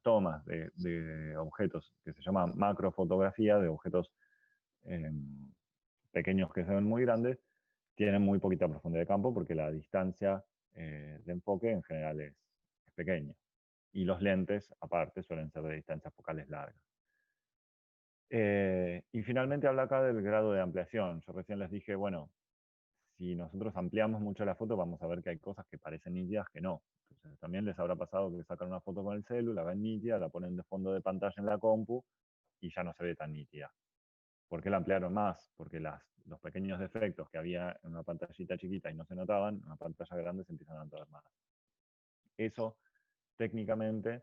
tomas de objetos que se llama macrofotografía, de objetos pequeños que se ven muy grandes, tienen muy poquita profundidad de campo porque la distancia de enfoque en general es pequeña. Y los lentes, aparte, suelen ser de distancias focales largas. Y finalmente habla acá del grado de ampliación. Yo recién les dije, bueno, si nosotros ampliamos mucho la foto, vamos a ver que hay cosas que parecen nítidas que no. Entonces, también les habrá pasado que sacan una foto con el celu, la ven nítida, la ponen de fondo de pantalla en la compu y ya no se ve tan nítida. ¿Por qué la ampliaron más? Porque los pequeños defectos que había en una pantallita chiquita y no se notaban, en una pantalla grande se empiezan a notar más. Eso técnicamente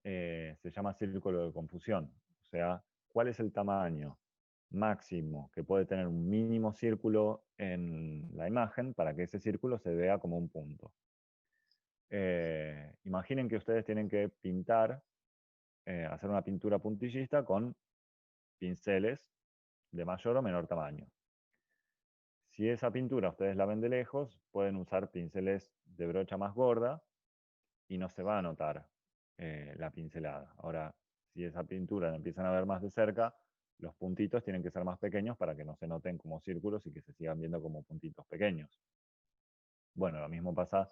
se llama círculo de confusión. O sea, ¿cuál es el tamaño máximo que puede tener un mínimo círculo en la imagen para que ese círculo se vea como un punto? Imaginen que ustedes tienen que pintar, hacer una pintura puntillista con pinceles de mayor o menor tamaño. Si esa pintura ustedes la ven de lejos, pueden usar pinceles de brocha más gorda y no se va a notar la pincelada. Ahora, si esa pintura la empiezan a ver más de cerca, los puntitos tienen que ser más pequeños para que no se noten como círculos y que se sigan viendo como puntitos pequeños. Bueno, lo mismo pasa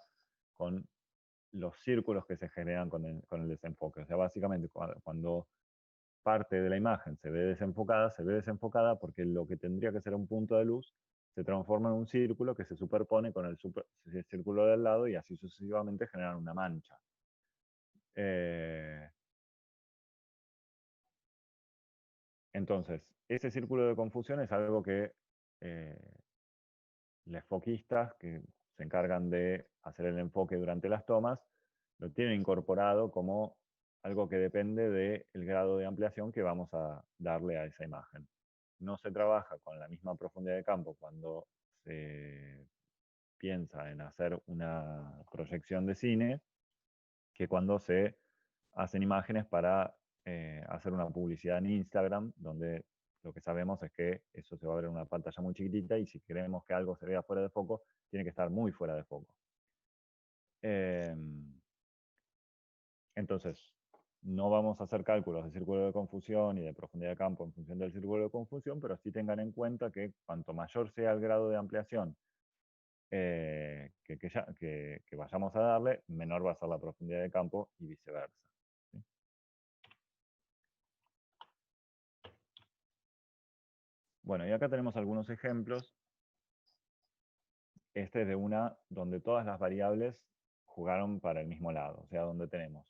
con los círculos que se generan con el desenfoque. O sea, básicamente cuando parte de la imagen se ve desenfocada porque lo que tendría que ser un punto de luz se transforma en un círculo que se superpone con el círculo del lado y así sucesivamente generan una mancha. Entonces, ese círculo de confusión es algo que los foquistas que se encargan de hacer el enfoque durante las tomas lo tienen incorporado como algo que depende del grado de ampliación que vamos a darle a esa imagen. No se trabaja con la misma profundidad de campo cuando se piensa en hacer una proyección de cine que cuando se hacen imágenes para hacer una publicidad en Instagram, donde lo que sabemos es que eso se va a ver en una pantalla muy chiquitita y si queremos que algo se vea fuera de foco, tiene que estar muy fuera de foco. Entonces, no vamos a hacer cálculos de círculo de confusión y de profundidad de campo en función del círculo de confusión, pero sí tengan en cuenta que cuanto mayor sea el grado de ampliación que vayamos a darle, menor va a ser la profundidad de campo y viceversa. ¿Sí? Bueno, y acá tenemos algunos ejemplos. Este es de una donde todas las variables jugaron para el mismo lado, o sea, donde tenemos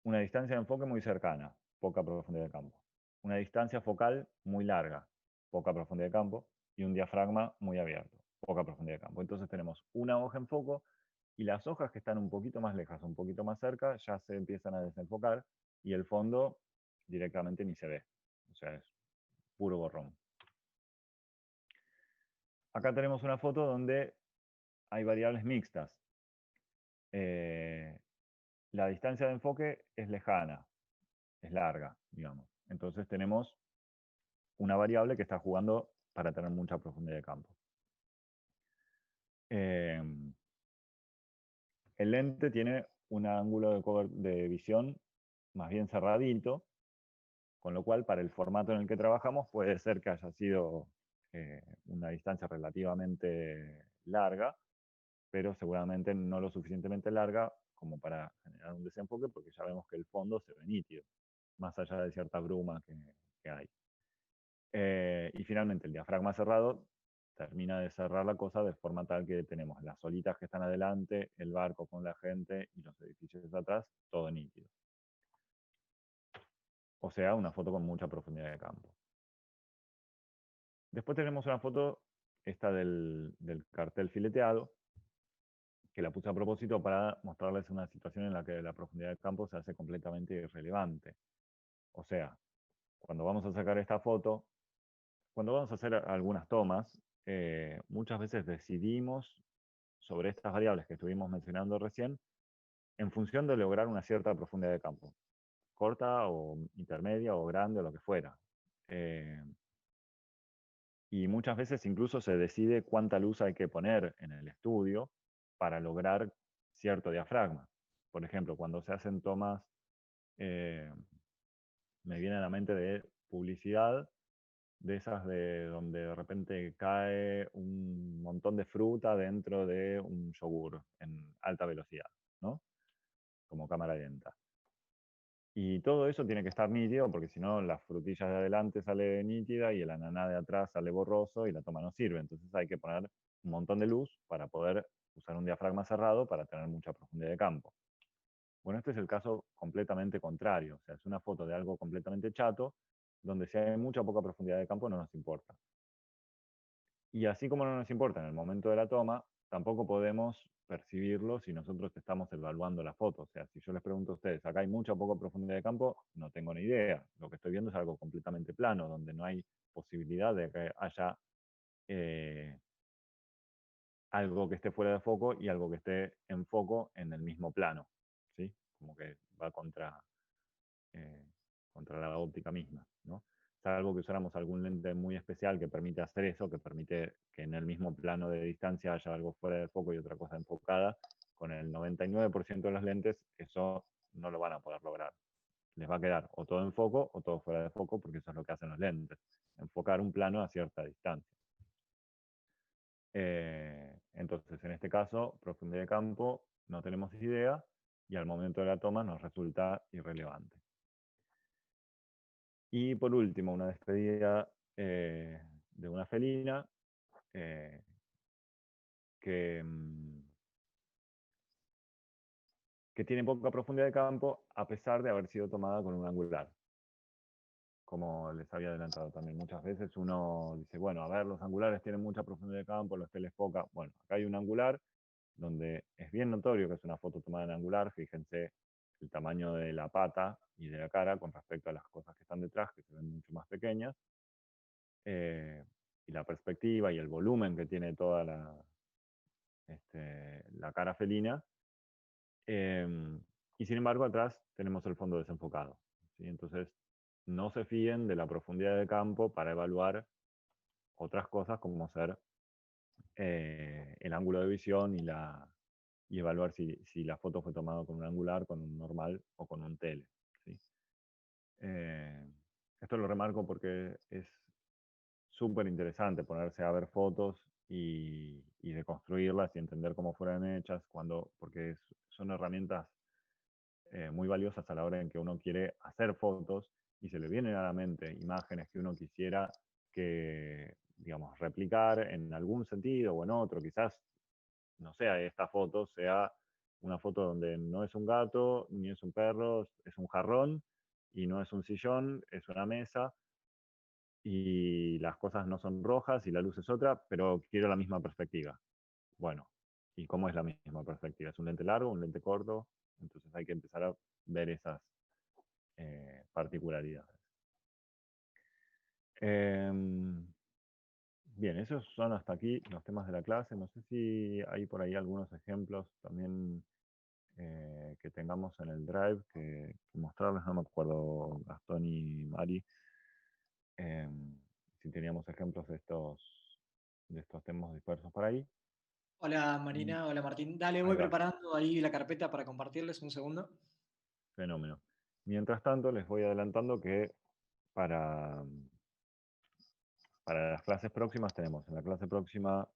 una distancia de enfoque muy cercana, poca profundidad de campo. Una distancia focal muy larga, poca profundidad de campo. Y un diafragma muy abierto, poca profundidad de campo. Entonces tenemos una hoja en foco y las hojas que están un poquito más lejas, un poquito más cerca, ya se empiezan a desenfocar y el fondo directamente ni se ve. O sea, es puro borrón. Acá tenemos una foto donde hay variables mixtas. La distancia de enfoque es lejana, es larga, digamos. Entonces tenemos una variable que está jugando para tener mucha profundidad de campo. El lente tiene un ángulo de visión más bien cerradito, con lo cual para el formato en el que trabajamos puede ser que haya sido una distancia relativamente larga, pero seguramente no lo suficientemente larga como para generar un desenfoque, porque ya vemos que el fondo se ve nítido, más allá de cierta bruma que hay. Y finalmente el diafragma cerrado termina de cerrar la cosa de forma tal que tenemos las olitas que están adelante, el barco con la gente y los edificios atrás, todo nítido. O sea, una foto con mucha profundidad de campo. Después tenemos una foto, esta del cartel fileteado, que la puse a propósito para mostrarles una situación en la que la profundidad de campo se hace completamente irrelevante. O sea, cuando vamos a sacar esta foto, cuando vamos a hacer algunas tomas, muchas veces decidimos sobre estas variables que estuvimos mencionando recién en función de lograr una cierta profundidad de campo, corta o intermedia o grande o lo que fuera. Y muchas veces incluso se decide cuánta luz hay que poner en el estudio para lograr cierto diafragma. Por ejemplo, cuando se hacen tomas, me viene a la mente de publicidad, de esas de donde de repente cae un montón de fruta dentro de un yogur en alta velocidad, ¿no? Como cámara lenta. Y todo eso tiene que estar nítido porque si no la frutilla de adelante sale nítida y el ananá de atrás sale borroso y la toma no sirve. Entonces hay que poner un montón de luz para poder usar un diafragma cerrado para tener mucha profundidad de campo. Bueno, este es el caso completamente contrario. O sea, es una foto de algo completamente chato, donde si hay mucha o poca profundidad de campo no nos importa. Y así como no nos importa en el momento de la toma, tampoco podemos percibirlo si nosotros estamos evaluando la foto. O sea, si yo les pregunto a ustedes, acá hay mucha o poca profundidad de campo, no tengo ni idea. Lo que estoy viendo es algo completamente plano, donde no hay posibilidad de que haya eh, algo que esté fuera de foco y algo que esté en foco en el mismo plano. ¿Sí? Como que va eh, contra la óptica misma, ¿no? Salvo que usáramos algún lente muy especial que permite hacer eso, que permite que en el mismo plano de distancia haya algo fuera de foco y otra cosa enfocada. Con el 99% de los lentes eso no lo van a poder lograr. Les va a quedar o todo en foco o todo fuera de foco, porque eso es lo que hacen los lentes, enfocar un plano a cierta distancia. Entonces, en este caso, profundidad de campo, no tenemos idea y al momento de la toma nos resulta irrelevante. Y por último, una despedida de una felina eh, que, que tiene poca profundidad de campo a pesar de haber sido tomada con un angular. Como les había adelantado también muchas veces, uno dice, bueno, a ver, los angulares tienen mucha profundidad de campo, los telefoca. Bueno, acá hay un angular donde es bien notorio que es una foto tomada en angular. Fíjense el tamaño de la pata y de la cara con respecto a las cosas que están detrás, que se ven mucho más pequeñas. Y la perspectiva y el volumen que tiene toda la cara felina. Y sin embargo, atrás tenemos el fondo desenfocado. ¿Sí? Entonces, no se fíen de la profundidad de campo para evaluar otras cosas como ser el ángulo de visión y evaluar si la foto fue tomada con un angular, con un normal o con un tele. ¿Sí? Esto lo remarco porque es súper interesante ponerse a ver fotos y reconstruirlas y entender cómo fueron hechas, porque son herramientas muy valiosas a la hora en que uno quiere hacer fotos y se le vienen a la mente imágenes que uno quisiera que, digamos, replicar en algún sentido o en otro. Quizás, no sea esta foto, sea una foto donde no es un gato, ni es un perro, es un jarrón, y no es un sillón, es una mesa, y las cosas no son rojas y la luz es otra, pero quiero la misma perspectiva. Bueno, ¿y cómo es la misma perspectiva? ¿Es un lente largo, un lente corto? Entonces hay que empezar a ver esas particularidades. Bien, esos son hasta aquí los temas de la clase. No sé si hay por ahí algunos ejemplos también que tengamos en el Drive que mostrarles. No me acuerdo, Gastón y Mari, si teníamos ejemplos de estos temas dispersos por ahí. Hola Y Marina, hola Martín. Dale, ahí voy va, preparando ahí la carpeta para compartirles un segundo. fenómeno. Mientras tanto, les voy adelantando que para, para las clases próximas tenemos, en la clase próxima,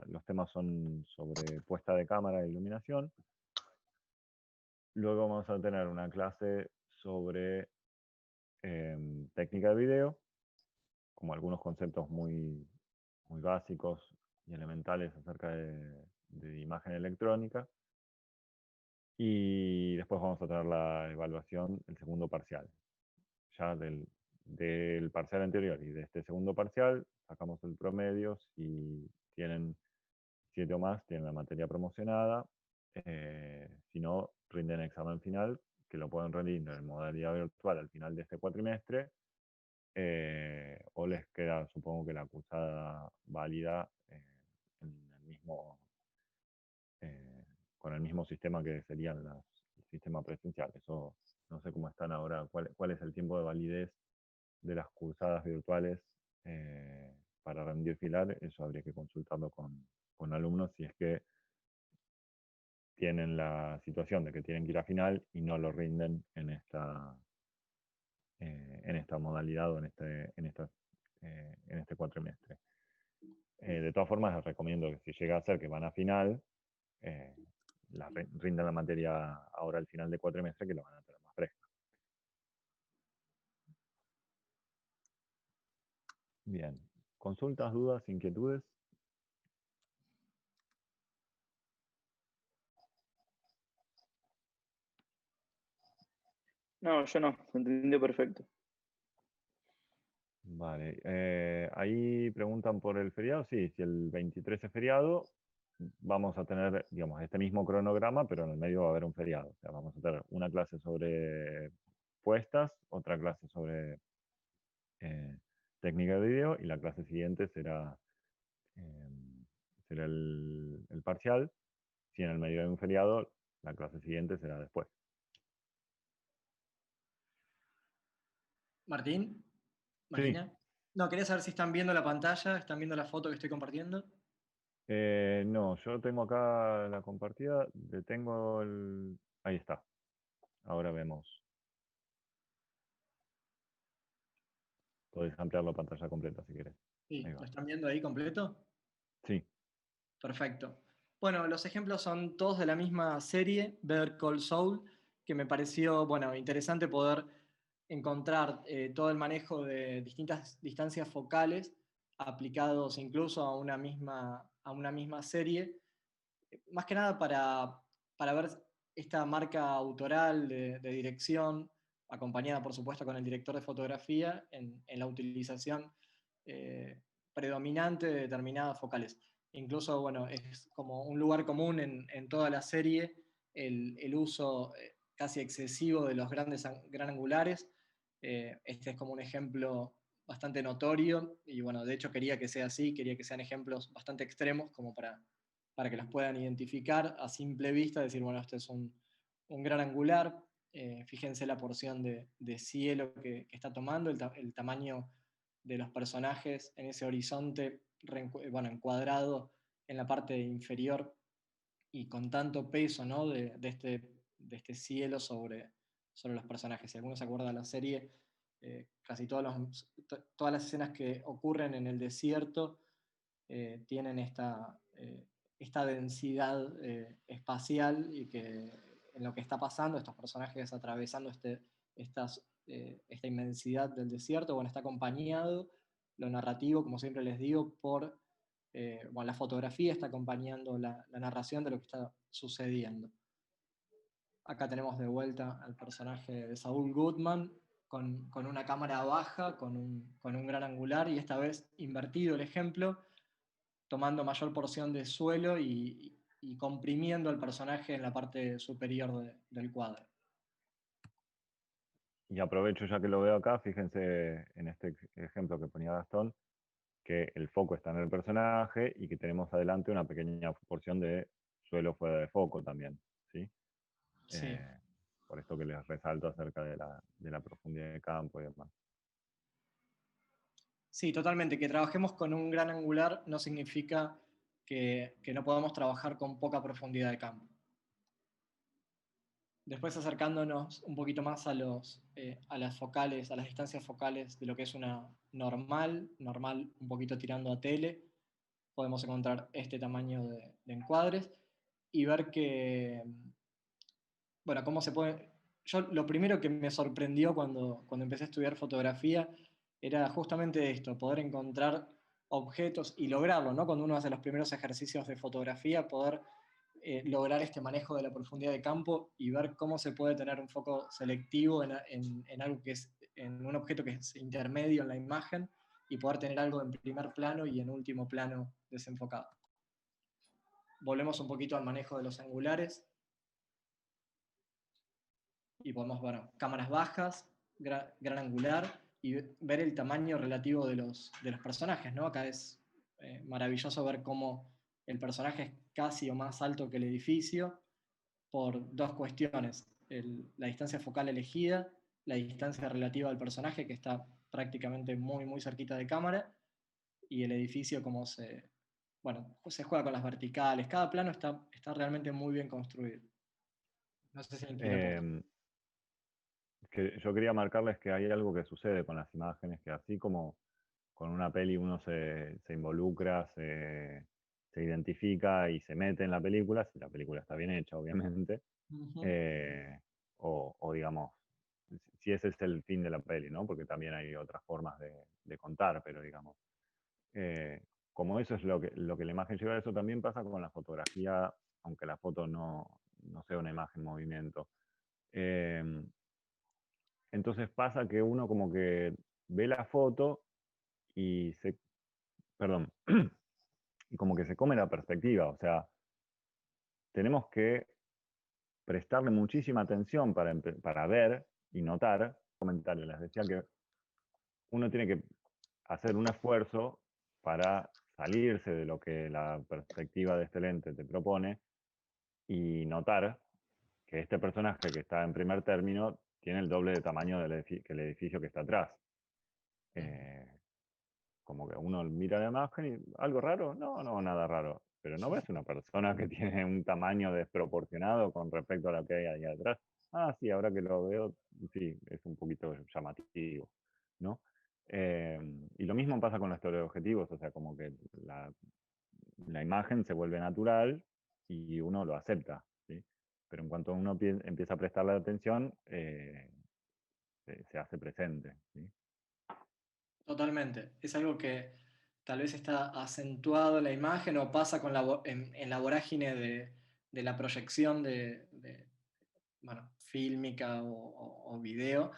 los temas son sobre puesta de cámara e iluminación. Luego vamos a tener una clase sobre técnica de video, como algunos conceptos muy básicos y elementales acerca de imagen electrónica. Y después vamos a tener la evaluación, el segundo parcial. Ya del parcial anterior y de este segundo parcial sacamos el promedio. Si tienen 7 o más, tienen la materia promocionada. Si no, rinden examen final, que lo pueden rendir en modalidad virtual al final de este cuatrimestre. O les queda, supongo que la cursada válida en el mismo, eh, con el mismo sistema que serían el sistema presencial. Eso no sé cómo están ahora, cuál es el tiempo de validez de las cursadas virtuales para rendir final. Eso habría que consultarlo con alumnos si es que tienen la situación de que tienen que ir a final y no lo rinden en esta modalidad o en esta en este cuatrimestre. De todas formas, les recomiendo que si llega a ser que van a final, rindan la materia ahora al final de cuatrimestre, que lo van a tener más fresca. Bien. ¿Consultas, dudas, inquietudes? No, yo no, se entendió perfecto. Vale. Ahí preguntan por el feriado. Sí, si el 23 es feriado, vamos a tener, digamos, este mismo cronograma, pero en el medio va a haber un feriado. O sea, vamos a tener una clase sobre puestas, otra clase sobre técnica de video, y la clase siguiente será, el parcial. Si en el medio hay un feriado, la clase siguiente será después. Martín, Sí. Marina. No, quería saber si están viendo la pantalla, están viendo la foto que estoy compartiendo. No, yo tengo acá la compartida, detengo el... Ahí está. Ahora vemos. Podés ampliar la pantalla completa si querés. Sí, Ahí ¿lo va. están viendo ahí completo? Sí. Perfecto. Bueno, los ejemplos son todos de la misma serie, Better Call Saul, que me pareció, bueno, interesante poder encontrar todo el manejo de distintas distancias focales aplicados incluso a una misma serie, más que nada para ver esta marca autoral de dirección, acompañada por supuesto con el director de fotografía, en la utilización predominante de determinadas focales. Incluso, bueno, es como un lugar común en toda la serie el uso casi excesivo de los gran angulares. Este es como un ejemplo bastante notorio y bueno, de hecho quería que sea así, quería que sean ejemplos bastante extremos como para que los puedan identificar a simple vista, decir, bueno, este es un gran angular, fíjense la porción de cielo que está tomando, el tamaño de los personajes en ese horizonte, bueno, encuadrado en la parte inferior y con tanto peso, ¿no? de este cielo sobre los personajes. Si alguno se acuerda de la serie, casi todas las escenas que ocurren en el desierto tienen esta densidad espacial y que en lo que está pasando, estos personajes atravesando esta inmensidad del desierto, bueno, está acompañado lo narrativo, como siempre les digo, por bueno, la fotografía está acompañando la narración de lo que está sucediendo. Acá tenemos de vuelta al personaje de Saul Goodman con una cámara baja, con un gran angular y esta vez invertido el ejemplo, tomando mayor porción de suelo y comprimiendo al personaje en la parte superior del cuadro. Y aprovecho ya que lo veo acá, fíjense en este ejemplo que ponía Gastón, que el foco está en el personaje y que tenemos adelante una pequeña porción de suelo fuera de foco también, ¿sí? Sí. Por esto que les resalto acerca de la profundidad de campo y demás. Sí, totalmente. Que trabajemos con un gran angular no significa que no podamos trabajar con poca profundidad de campo. Después acercándonos un poquito más a las focales, a las distancias focales de lo que es una normal un poquito tirando a tele, podemos encontrar este tamaño de encuadres y ver que, bueno, cómo se puede... Yo lo primero que me sorprendió cuando empecé a estudiar fotografía era justamente esto, poder encontrar objetos y lograrlo, ¿no? Cuando uno hace los primeros ejercicios de fotografía, poder lograr este manejo de la profundidad de campo y ver cómo se puede tener un foco selectivo en algo que es, en un objeto que es intermedio en la imagen y poder tener algo en primer plano y en último plano desenfocado. Volvemos un poquito al manejo de los angulares y podemos ver cámaras bajas, gran angular y ver el tamaño relativo de los personajes, ¿no? Acá es maravilloso ver cómo el personaje es casi o más alto que el edificio por dos cuestiones, la distancia focal elegida, la distancia relativa al personaje que está prácticamente muy cerquita de cámara y el edificio como bueno, se juega con las verticales, cada plano está realmente muy bien construido. No sé si alguien quiere aportar. Que yo quería marcarles que hay algo que sucede con las imágenes, que así como con una peli uno se involucra, se identifica y se mete en la película, si la película está bien hecha, obviamente, eh, o digamos, si ese es el fin de la peli, ¿no? Porque también hay otras formas de contar, pero digamos, eh, como eso es lo que la imagen lleva, eso también pasa con la fotografía, aunque la foto no sea una imagen en movimiento. Eh, entonces pasa que uno como que ve la foto y perdón, y como que se come la perspectiva, o sea, tenemos que prestarle muchísima atención para ver y notar comentarios. Les decía que uno tiene que hacer un esfuerzo para salirse de lo que la perspectiva de este lente te propone y notar que este personaje que está en primer término tiene el doble de tamaño que el edificio que está atrás. Eh, Como que uno mira la imagen y algo raro, no, nada raro. Pero no ves una persona que tiene un tamaño desproporcionado con respecto a lo que hay ahí atrás. Ah, sí, ahora que lo veo, sí, es un poquito llamativo, ¿no? Eh, y lo mismo pasa con los teleobjetivos, o sea, como que la imagen se vuelve natural y uno lo acepta, ¿sí? Pero en cuanto uno empieza a prestarle atención, se hace presente, ¿sí? Totalmente. Es algo que tal vez está acentuado en la imagen o pasa con en la vorágine de la proyección bueno, fílmica o video.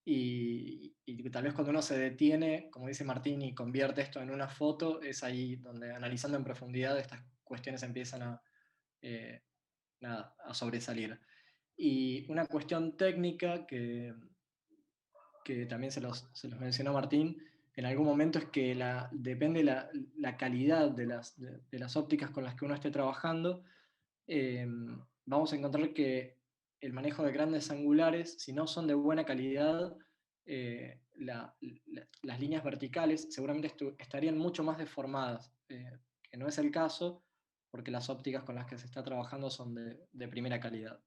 Y tal vez cuando uno se detiene, como dice Martín, y convierte esto en una foto, es ahí donde analizando en profundidad estas cuestiones empiezan eh, a sobresalir. Y una cuestión técnica que también se los mencionó Martín, en algún momento es que depende la calidad de las ópticas con las que uno esté trabajando, eh, vamos a encontrar que el manejo de grandes angulares, si no son de buena calidad, las líneas verticales seguramente estarían mucho más deformadas, que no es el caso, porque las ópticas con las que se está trabajando son de primera calidad.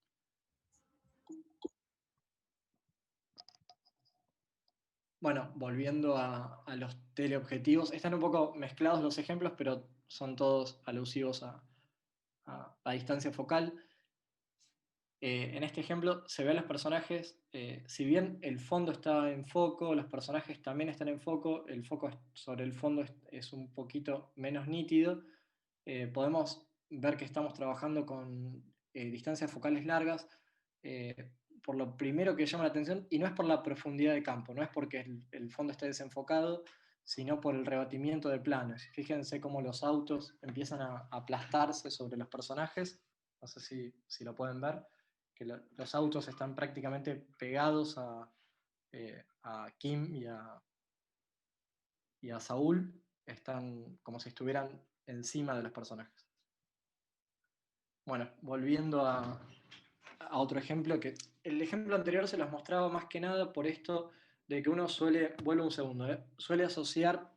Bueno, volviendo a los teleobjetivos, están un poco mezclados los ejemplos, pero son todos alusivos a distancia focal. En este ejemplo se ve a los personajes, si bien el fondo está en foco, los personajes también están en foco, el foco sobre el fondo es un poquito menos nítido, podemos ver que estamos trabajando con distancias focales largas, por lo primero que llama la atención, y no es por la profundidad de campo, no es porque el fondo esté desenfocado, sino por el rebatimiento de planos. Fíjense cómo los autos empiezan a aplastarse sobre los personajes, no sé si lo pueden ver, que los autos están prácticamente pegados a Kim y a Saúl, están como si estuvieran encima de los personajes. Bueno, volviendo a otro ejemplo, que el ejemplo anterior se los mostraba más que nada por esto de que uno vuelvo un segundo, suele asociar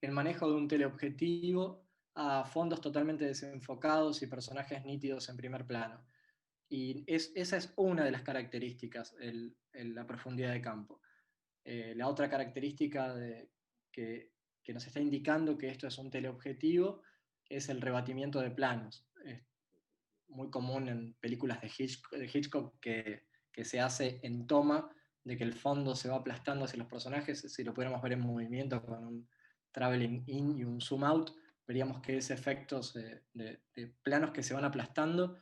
el manejo de un teleobjetivo a fondos totalmente desenfocados y personajes nítidos en primer plano. Y esa es una de las características, la profundidad de campo. La otra característica que nos está indicando que esto es un teleobjetivo es el rebatimiento de planos. Es muy común en películas de Hitchcock que se hace en toma, de que el fondo se va aplastando hacia los personajes. Si lo pudiéramos ver en movimiento con un traveling in y un zoom out, veríamos que ese efecto de planos que se van aplastando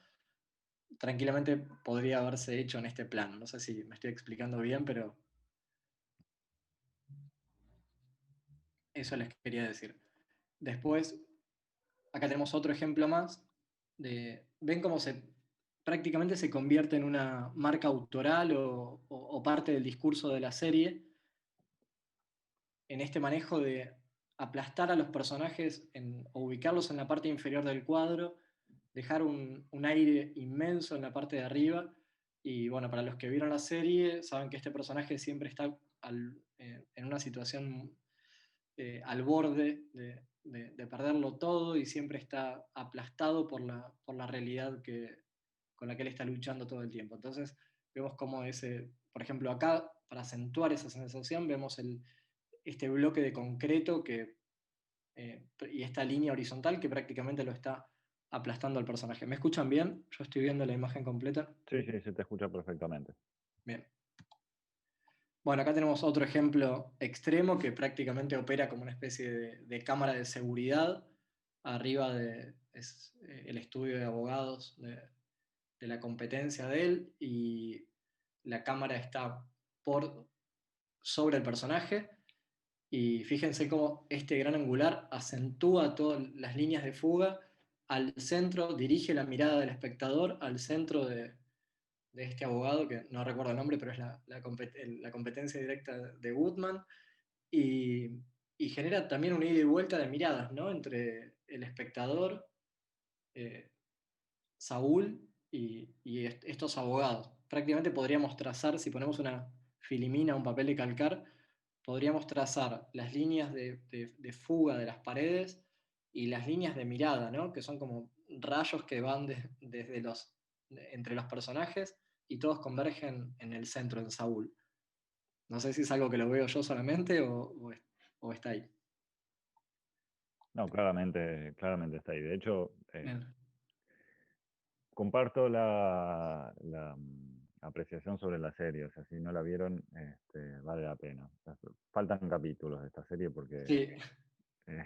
tranquilamente podría haberse hecho en este plano. No sé si me estoy explicando bien, pero eso les quería decir. Después, acá tenemos otro ejemplo más. ¿Ven cómo prácticamente se convierte en una marca autoral o parte del discurso de la serie en este manejo de aplastar a los personajes o ubicarlos en la parte inferior del cuadro, dejar un aire inmenso en la parte de arriba? Y bueno, para los que vieron la serie, saben que este personaje siempre está en una situación al borde de perderlo todo y siempre está aplastado por la realidad con la que él está luchando todo el tiempo. Entonces vemos como por ejemplo acá, para acentuar esa sensación, vemos este bloque de concreto y esta línea horizontal que prácticamente lo está aplastando al personaje. ¿Me escuchan bien? Yo estoy viendo la imagen completa. Sí, sí, se te escucha perfectamente. Bien. Bueno, acá tenemos otro ejemplo extremo que prácticamente opera como una especie de cámara de seguridad. Arriba es el estudio de abogados de la competencia de él y la cámara está sobre el personaje. Y fíjense cómo este gran angular acentúa todas las líneas de fuga al centro, dirige la mirada del espectador al centro de este abogado, que no recuerdo el nombre, pero es la competencia directa de Woodman, y genera también una ida y vuelta de miradas, ¿no? Entre el espectador, eh, Saúl y estos abogados. Prácticamente podríamos trazar, si ponemos una filimina, un papel de calcar, podríamos trazar las líneas de fuga de las paredes y las líneas de mirada, ¿no? Que son como rayos que van desde entre los personajes y todos convergen en el centro, en Saúl. No sé si es algo que lo veo yo solamente o está ahí. No, claramente está ahí. De hecho, Bien. comparto la apreciación sobre la serie. O sea, si no la vieron, vale la pena. O sea, faltan capítulos de esta serie porque Sí, eh,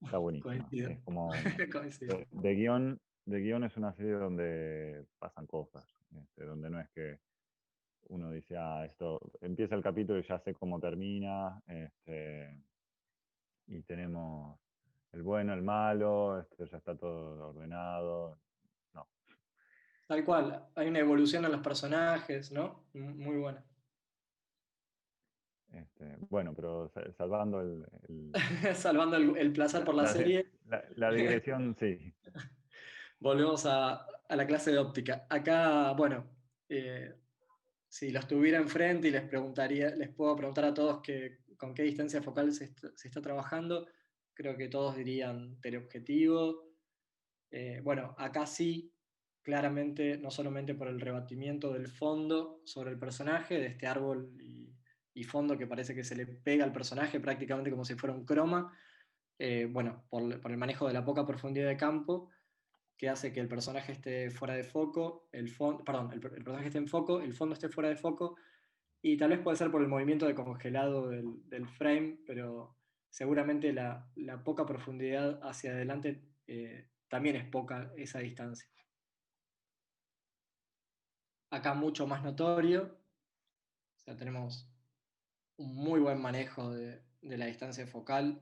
está buenísima. coincido. Es como Coincido. de guión es una serie donde pasan cosas, donde no es que uno dice, esto empieza el capítulo y ya sé cómo termina, y tenemos el bueno, el malo, ya está todo ordenado. No. Tal cual, hay una evolución en los personajes, ¿no? Muy buena. Bueno, pero salvando Salvando el placer por la la, serie, la digresión, sí. volvemos a la clase de óptica. Acá, bueno, eh, si los tuviera enfrente y les puedo preguntar a todos con qué distancia focal se está trabajando, creo que todos dirían teleobjetivo. Bueno, acá sí, claramente, no solamente por el rebatimiento del fondo sobre el personaje, de este árbol y fondo que parece que se le pega al personaje prácticamente como si fuera un croma, bueno, por el manejo de la poca profundidad de campo, que hace que el personaje esté fuera de foco, perdón, el personaje esté en foco, el fondo esté fuera de foco, y tal vez puede ser por el movimiento de congelado del frame, pero seguramente la poca profundidad hacia adelante también es poca esa distancia. Acá mucho más notorio, o sea, tenemos un muy buen manejo de la distancia focal.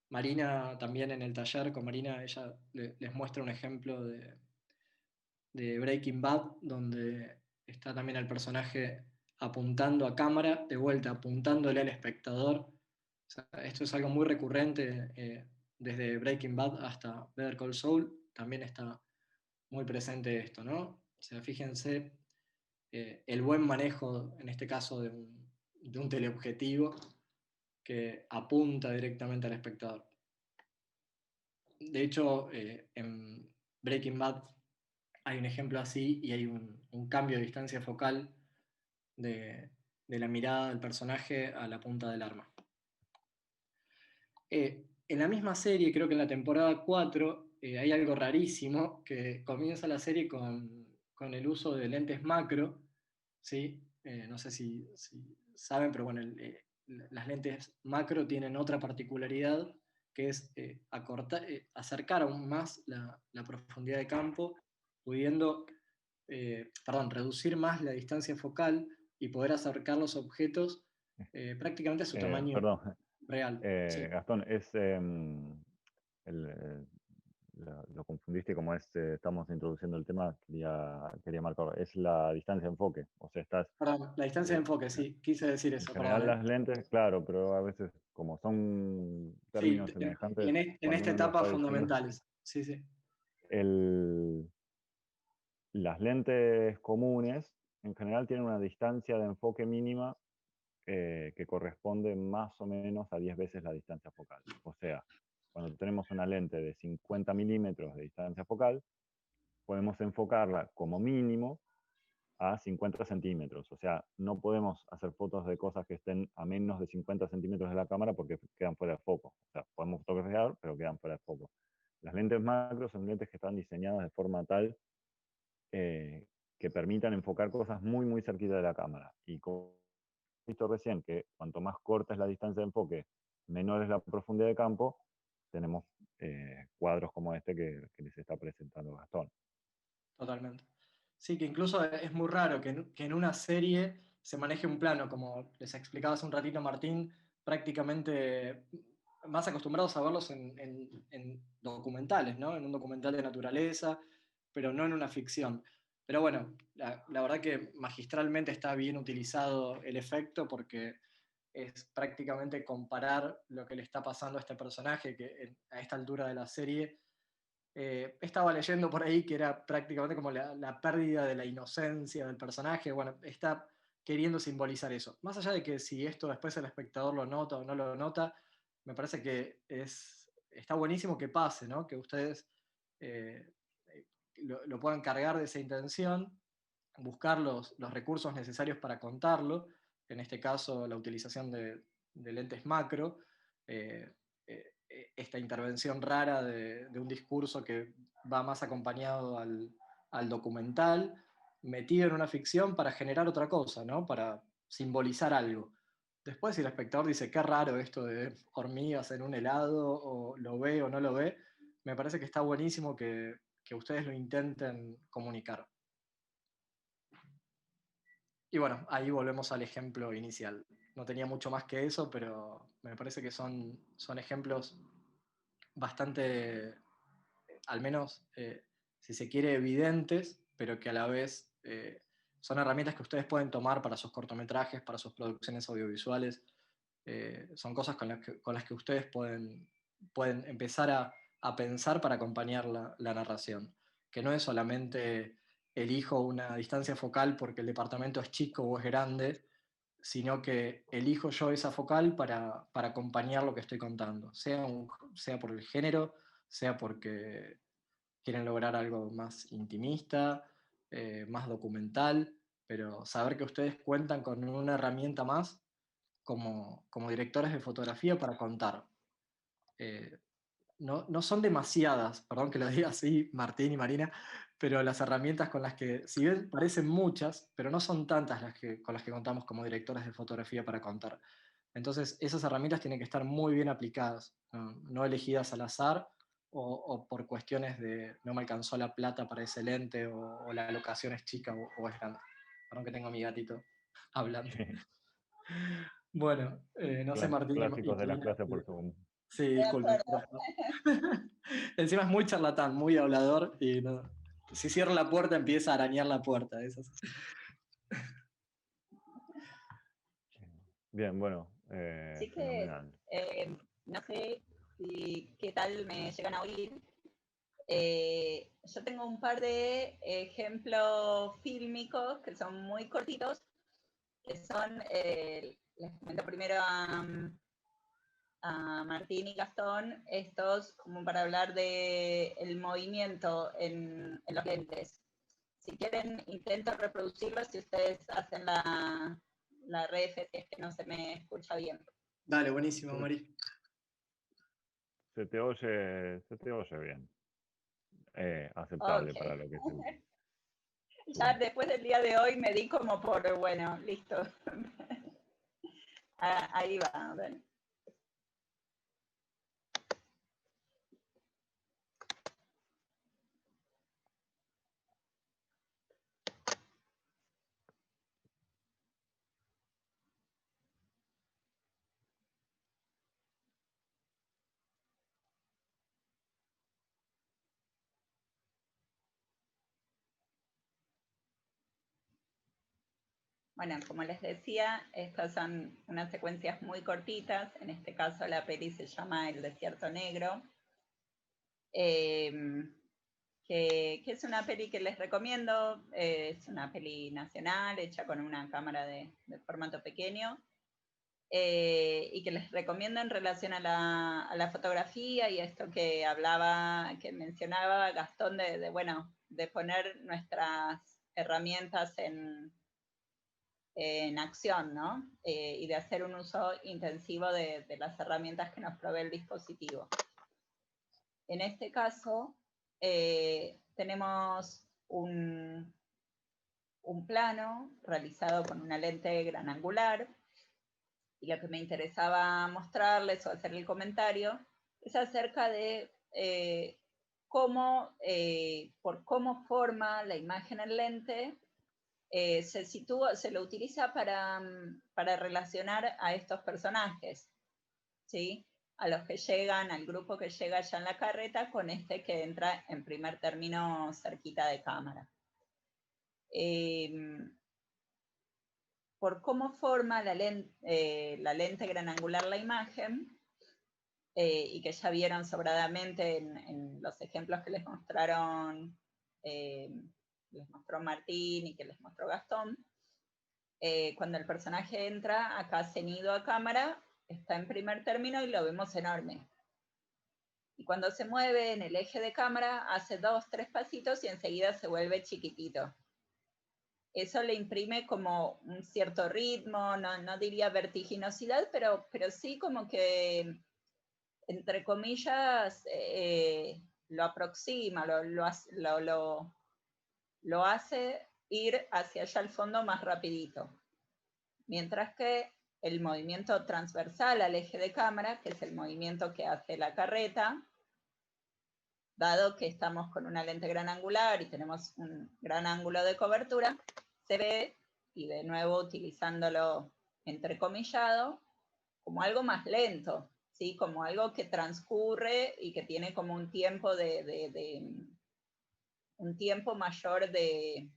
Marina también en el taller, con Marina ella les muestra un ejemplo de Breaking Bad, donde está también el personaje apuntando a cámara, de vuelta apuntándole al espectador. O sea, esto es algo muy recurrente desde Breaking Bad hasta Better Call Saul, también está muy presente esto, ¿no? O sea, fíjense el buen manejo, en este caso, de un teleobjetivo que apunta directamente al espectador. De hecho, en Breaking Bad hay un ejemplo así y hay un cambio de distancia focal de la mirada del personaje a la punta del arma. En la misma serie, creo que en la temporada 4, hay algo rarísimo, que comienza la serie con el uso de lentes macro, ¿sí? No sé si saben, pero bueno, las lentes macro tienen otra particularidad, que es acercar aún más la profundidad de campo, pudiendo, reducir más la distancia focal y poder acercar los objetos prácticamente a su tamaño Perdón, real. Sí. Gastón, el, eh, lo confundiste como estamos introduciendo el tema, quería marcar, es la distancia de enfoque. O sea, Perdón, la distancia de eh, enfoque, sí, quise decir en eso, general perdón. las lentes, claro, pero a veces como son Sí, términos semejantes, en cuando esta uno lo etapa está diciendo, fundamentales. Sí, sí. el, las lentes comunes en general tienen una distancia de enfoque mínima que corresponde más o menos a 10 veces la distancia focal. O sea, cuando tenemos una lente de 50 milímetros de distancia focal, podemos enfocarla como mínimo a 50 centímetros. O sea, no podemos hacer fotos de cosas que estén a menos de 50 centímetros de la cámara porque quedan fuera de foco. O sea, podemos fotografiar, pero quedan fuera de foco. Las lentes macro son lentes que están diseñadas de forma tal que permitan enfocar cosas muy, muy cerquita de la cámara. Y como he visto recién, que cuanto más corta es la distancia de enfoque, menor es la profundidad de campo, tenemos cuadros como este que les está presentando Gastón. Totalmente. Sí, que incluso es muy raro que en una serie se maneje un plano, como les explicaba hace un ratito Martín, prácticamente más acostumbrados a verlos en documentales, ¿no? En un documental de naturaleza, pero no en una ficción. Pero bueno, la verdad que magistralmente está bien utilizado el efecto porque es prácticamente comparar lo que le está pasando a este personaje que a esta altura de la serie estaba leyendo por ahí que era prácticamente como la pérdida de la inocencia del personaje. Bueno, está queriendo simbolizar eso. Más allá de que si esto después el espectador lo nota o no lo nota, me parece que está buenísimo que pase, ¿no? Que ustedes eh, lo puedan cargar de esa intención, buscar los recursos necesarios para contarlo, en este caso la utilización de lentes macro, eh, esta intervención rara de un discurso que va más acompañado al documental, metido en una ficción para generar otra cosa, ¿no? Para simbolizar algo. Después, si el espectador dice, qué raro esto de hormigas en un helado, o lo ve o no lo ve, me parece que está buenísimo que ustedes lo intenten comunicar. Y bueno, ahí volvemos al ejemplo inicial. No tenía mucho más que eso, pero me parece que son ejemplos bastante, al menos, si se quiere, evidentes, pero que a la vez son herramientas que ustedes pueden tomar para sus cortometrajes, para sus producciones audiovisuales. Son cosas con las que ustedes pueden empezar a pensar para acompañar la narración, que no es solamente elijo una distancia focal porque el departamento es chico o es grande, sino que elijo yo esa focal para acompañar lo que estoy contando, sea por el género, sea porque quieren lograr algo más intimista, más documental, pero saber que ustedes cuentan con una herramienta más como directores de fotografía para contar. Eh, no son demasiadas, perdón que lo diga así, Martín y Marina, pero las herramientas con las que, si bien parecen muchas, pero no son tantas con las que contamos como directores de fotografía para contar. Entonces, esas herramientas tienen que estar muy bien aplicadas, no elegidas al azar o por cuestiones de no me alcanzó la plata para ese lente o la locación es chica o es grande. Perdón que tengo a mi gatito hablando. Bueno, no sé, Martín Clásicos de las Marina, clases por Zoom. sí, De disculpe. acuerdo. Encima es muy charlatán, muy hablador y si cierra la puerta empieza a arañar la puerta. Eso es. Bien, bueno, Así que fenomenal. no sé qué tal me llegan a oír. Yo tengo un par de ejemplos fílmicos que son muy cortitos, que son, les comento primero a Martín y Gastón, estos como para hablar del movimiento en los lentes. Si quieren, intento reproducirlo si ustedes hacen la ref, es que no se me escucha bien. Dale, buenísimo, Mari. Se te oye bien. Aceptable Ok. para lo que se... Ya después del día de hoy me di como por, bueno, listo. Ahí va, a ver. Bueno, como les decía, estas son unas secuencias muy cortitas. En este caso la peli se llama El Desierto Negro. Que es una peli que les recomiendo. Es una peli nacional, hecha con una cámara de formato pequeño. Y que les recomiendo en relación a la fotografía y esto que mencionaba Gastón de poner herramientas en acción, ¿no? Y de hacer un uso intensivo de las herramientas que nos provee el dispositivo. En este caso, tenemos un plano realizado con una lente gran angular, y lo que me interesaba mostrarles o hacer el comentario es acerca de por cómo forma la imagen en lente, se lo utiliza para relacionar a estos personajes, ¿sí? A los que llegan, al grupo que llega ya en la carreta, con este que entra en primer término cerquita de cámara. Por cómo forma la lente gran angular la imagen, y que ya vieron sobradamente en los ejemplos que les mostraron, les mostró Martín y que les mostró Gastón, cuando el personaje entra acá ceñido a cámara, está en primer término y lo vemos enorme. Y cuando se mueve en el eje de cámara, hace 2, 3 pasitos y enseguida se vuelve chiquitito. Eso le imprime como un cierto ritmo, no diría vertiginosidad, pero sí como que, entre comillas, lo aproxima, lo hace ir hacia allá al fondo más rapidito. Mientras que el movimiento transversal al eje de cámara, que es el movimiento que hace la carreta, dado que estamos con una lente gran angular y tenemos un gran ángulo de cobertura, se ve, y de nuevo utilizándolo entrecomillado, como algo más lento, ¿sí? Como algo que transcurre y que tiene como un tiempo un tiempo mayor de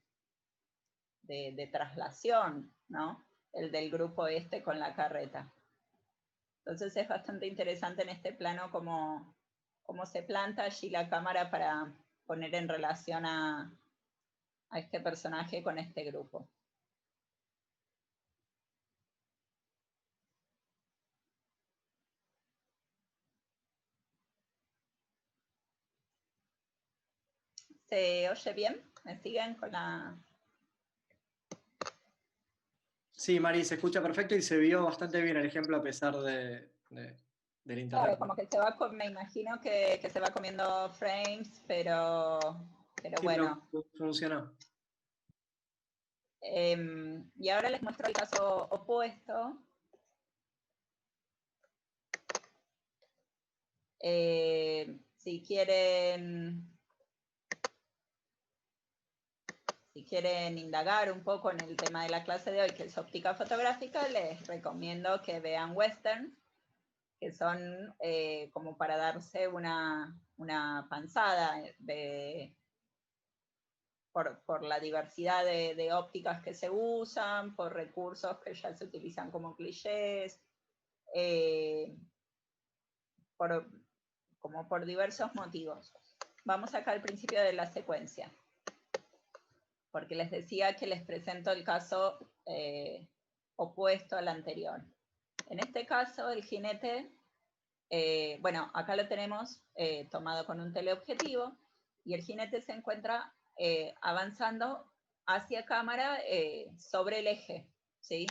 traslación, ¿no? El del grupo este con la carreta. Entonces es bastante interesante en este plano cómo se planta allí la cámara para poner en relación a este personaje con este grupo. ¿Se oye bien? ¿Me siguen con la...? Sí, Mari, se escucha perfecto y se vio bastante bien el ejemplo a pesar del internet. Claro, como que se va, me imagino que se va comiendo frames, pero Sí, bueno. pero funcionó. Y ahora les muestro el caso opuesto. Si quieren indagar un poco en el tema de la clase de hoy, que es óptica fotográfica, les recomiendo que vean Western, que son como para darse una panzada por la diversidad de ópticas que se usan, por recursos que ya se utilizan como clichés, como por diversos motivos. Vamos acá al principio de la secuencia, porque les decía que les presento el caso opuesto al anterior. En este caso, el jinete, bueno, acá lo tenemos tomado con un teleobjetivo, y el jinete se encuentra avanzando hacia cámara sobre el eje, ¿sí?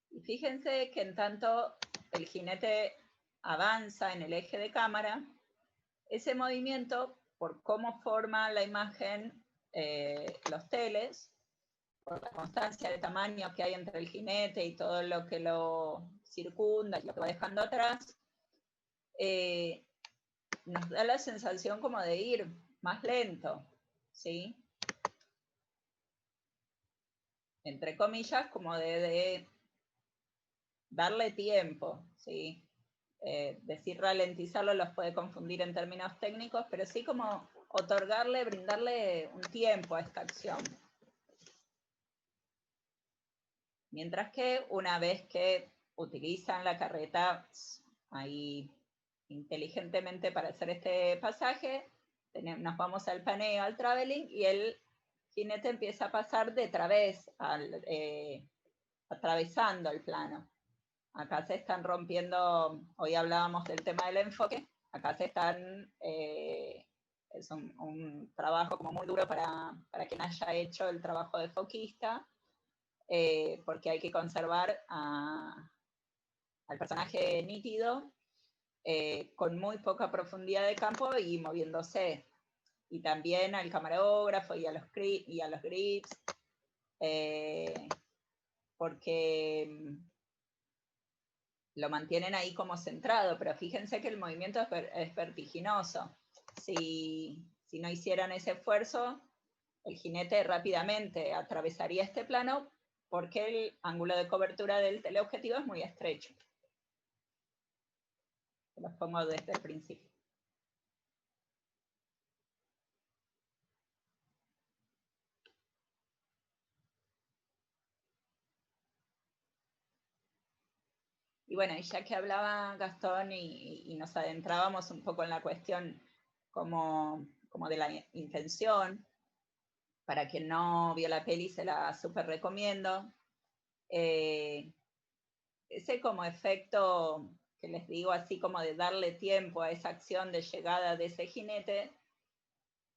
Y fíjense que en tanto el jinete avanza en el eje de cámara, ese movimiento, por cómo forma la imagen los teles, por la constancia de tamaño que hay entre el jinete y todo lo que lo circunda y lo que va dejando atrás, nos da la sensación como de ir más lento, ¿sí? Entre comillas, como de darle tiempo, ¿sí? Decir ralentizarlo los puede confundir en términos técnicos, pero sí como otorgarle, brindarle un tiempo a esta acción. Mientras que una vez que utilizan la carreta ahí inteligentemente para hacer este pasaje, nos vamos al paneo, al traveling, y el jinete empieza a pasar de través, atravesando el plano. Acá se están rompiendo, hoy hablábamos del tema del enfoque, acá se están es un trabajo como muy duro para quien haya hecho el trabajo de foquista, porque hay que conservar al personaje nítido con muy poca profundidad de campo y moviéndose. Y también al camarógrafo y a los grips, porque lo mantienen ahí como centrado, pero fíjense que el movimiento es vertiginoso. Si no hicieran ese esfuerzo, el jinete rápidamente atravesaría este plano porque el ángulo de cobertura del teleobjetivo es muy estrecho. Se los pongo desde el principio. Y bueno, ya que hablaba Gastón y nos adentrábamos un poco en la cuestión como de la intención, para quien no vio la peli se la súper recomiendo. Ese como efecto que les digo, así como de darle tiempo a esa acción de llegada de ese jinete,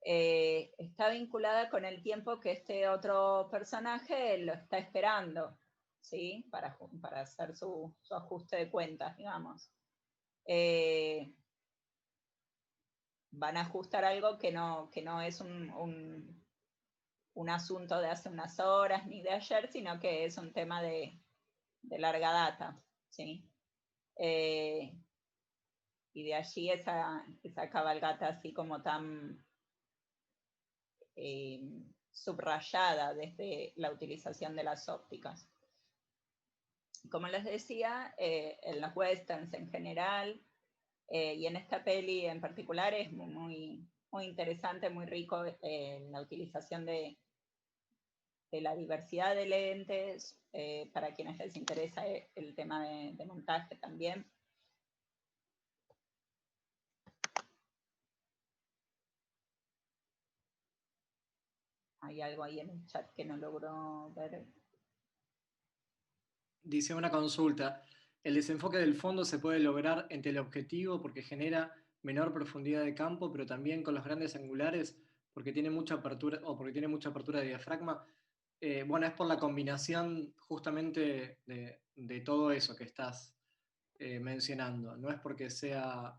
está vinculada con el tiempo que este otro personaje lo está esperando, ¿sí? Para hacer su ajuste de cuentas, digamos. Van a ajustar algo que no es un asunto de hace unas horas ni de ayer, sino que es un tema de larga data, ¿sí? Y de allí esa cabalgata así como tan subrayada desde la utilización de las ópticas. Como les decía, en los westerns en general, y en esta peli en particular es muy, muy interesante, muy rico la utilización de la diversidad de lentes, para quienes les interesa el tema de montaje también. Hay algo ahí en el chat que no logro ver. Dice una consulta: el desenfoque del fondo se puede lograr en teleobjetivo porque genera menor profundidad de campo, pero también con los grandes angulares porque tiene mucha apertura de diafragma. Bueno, es por la combinación justamente de todo eso que estás mencionando. No es porque sea,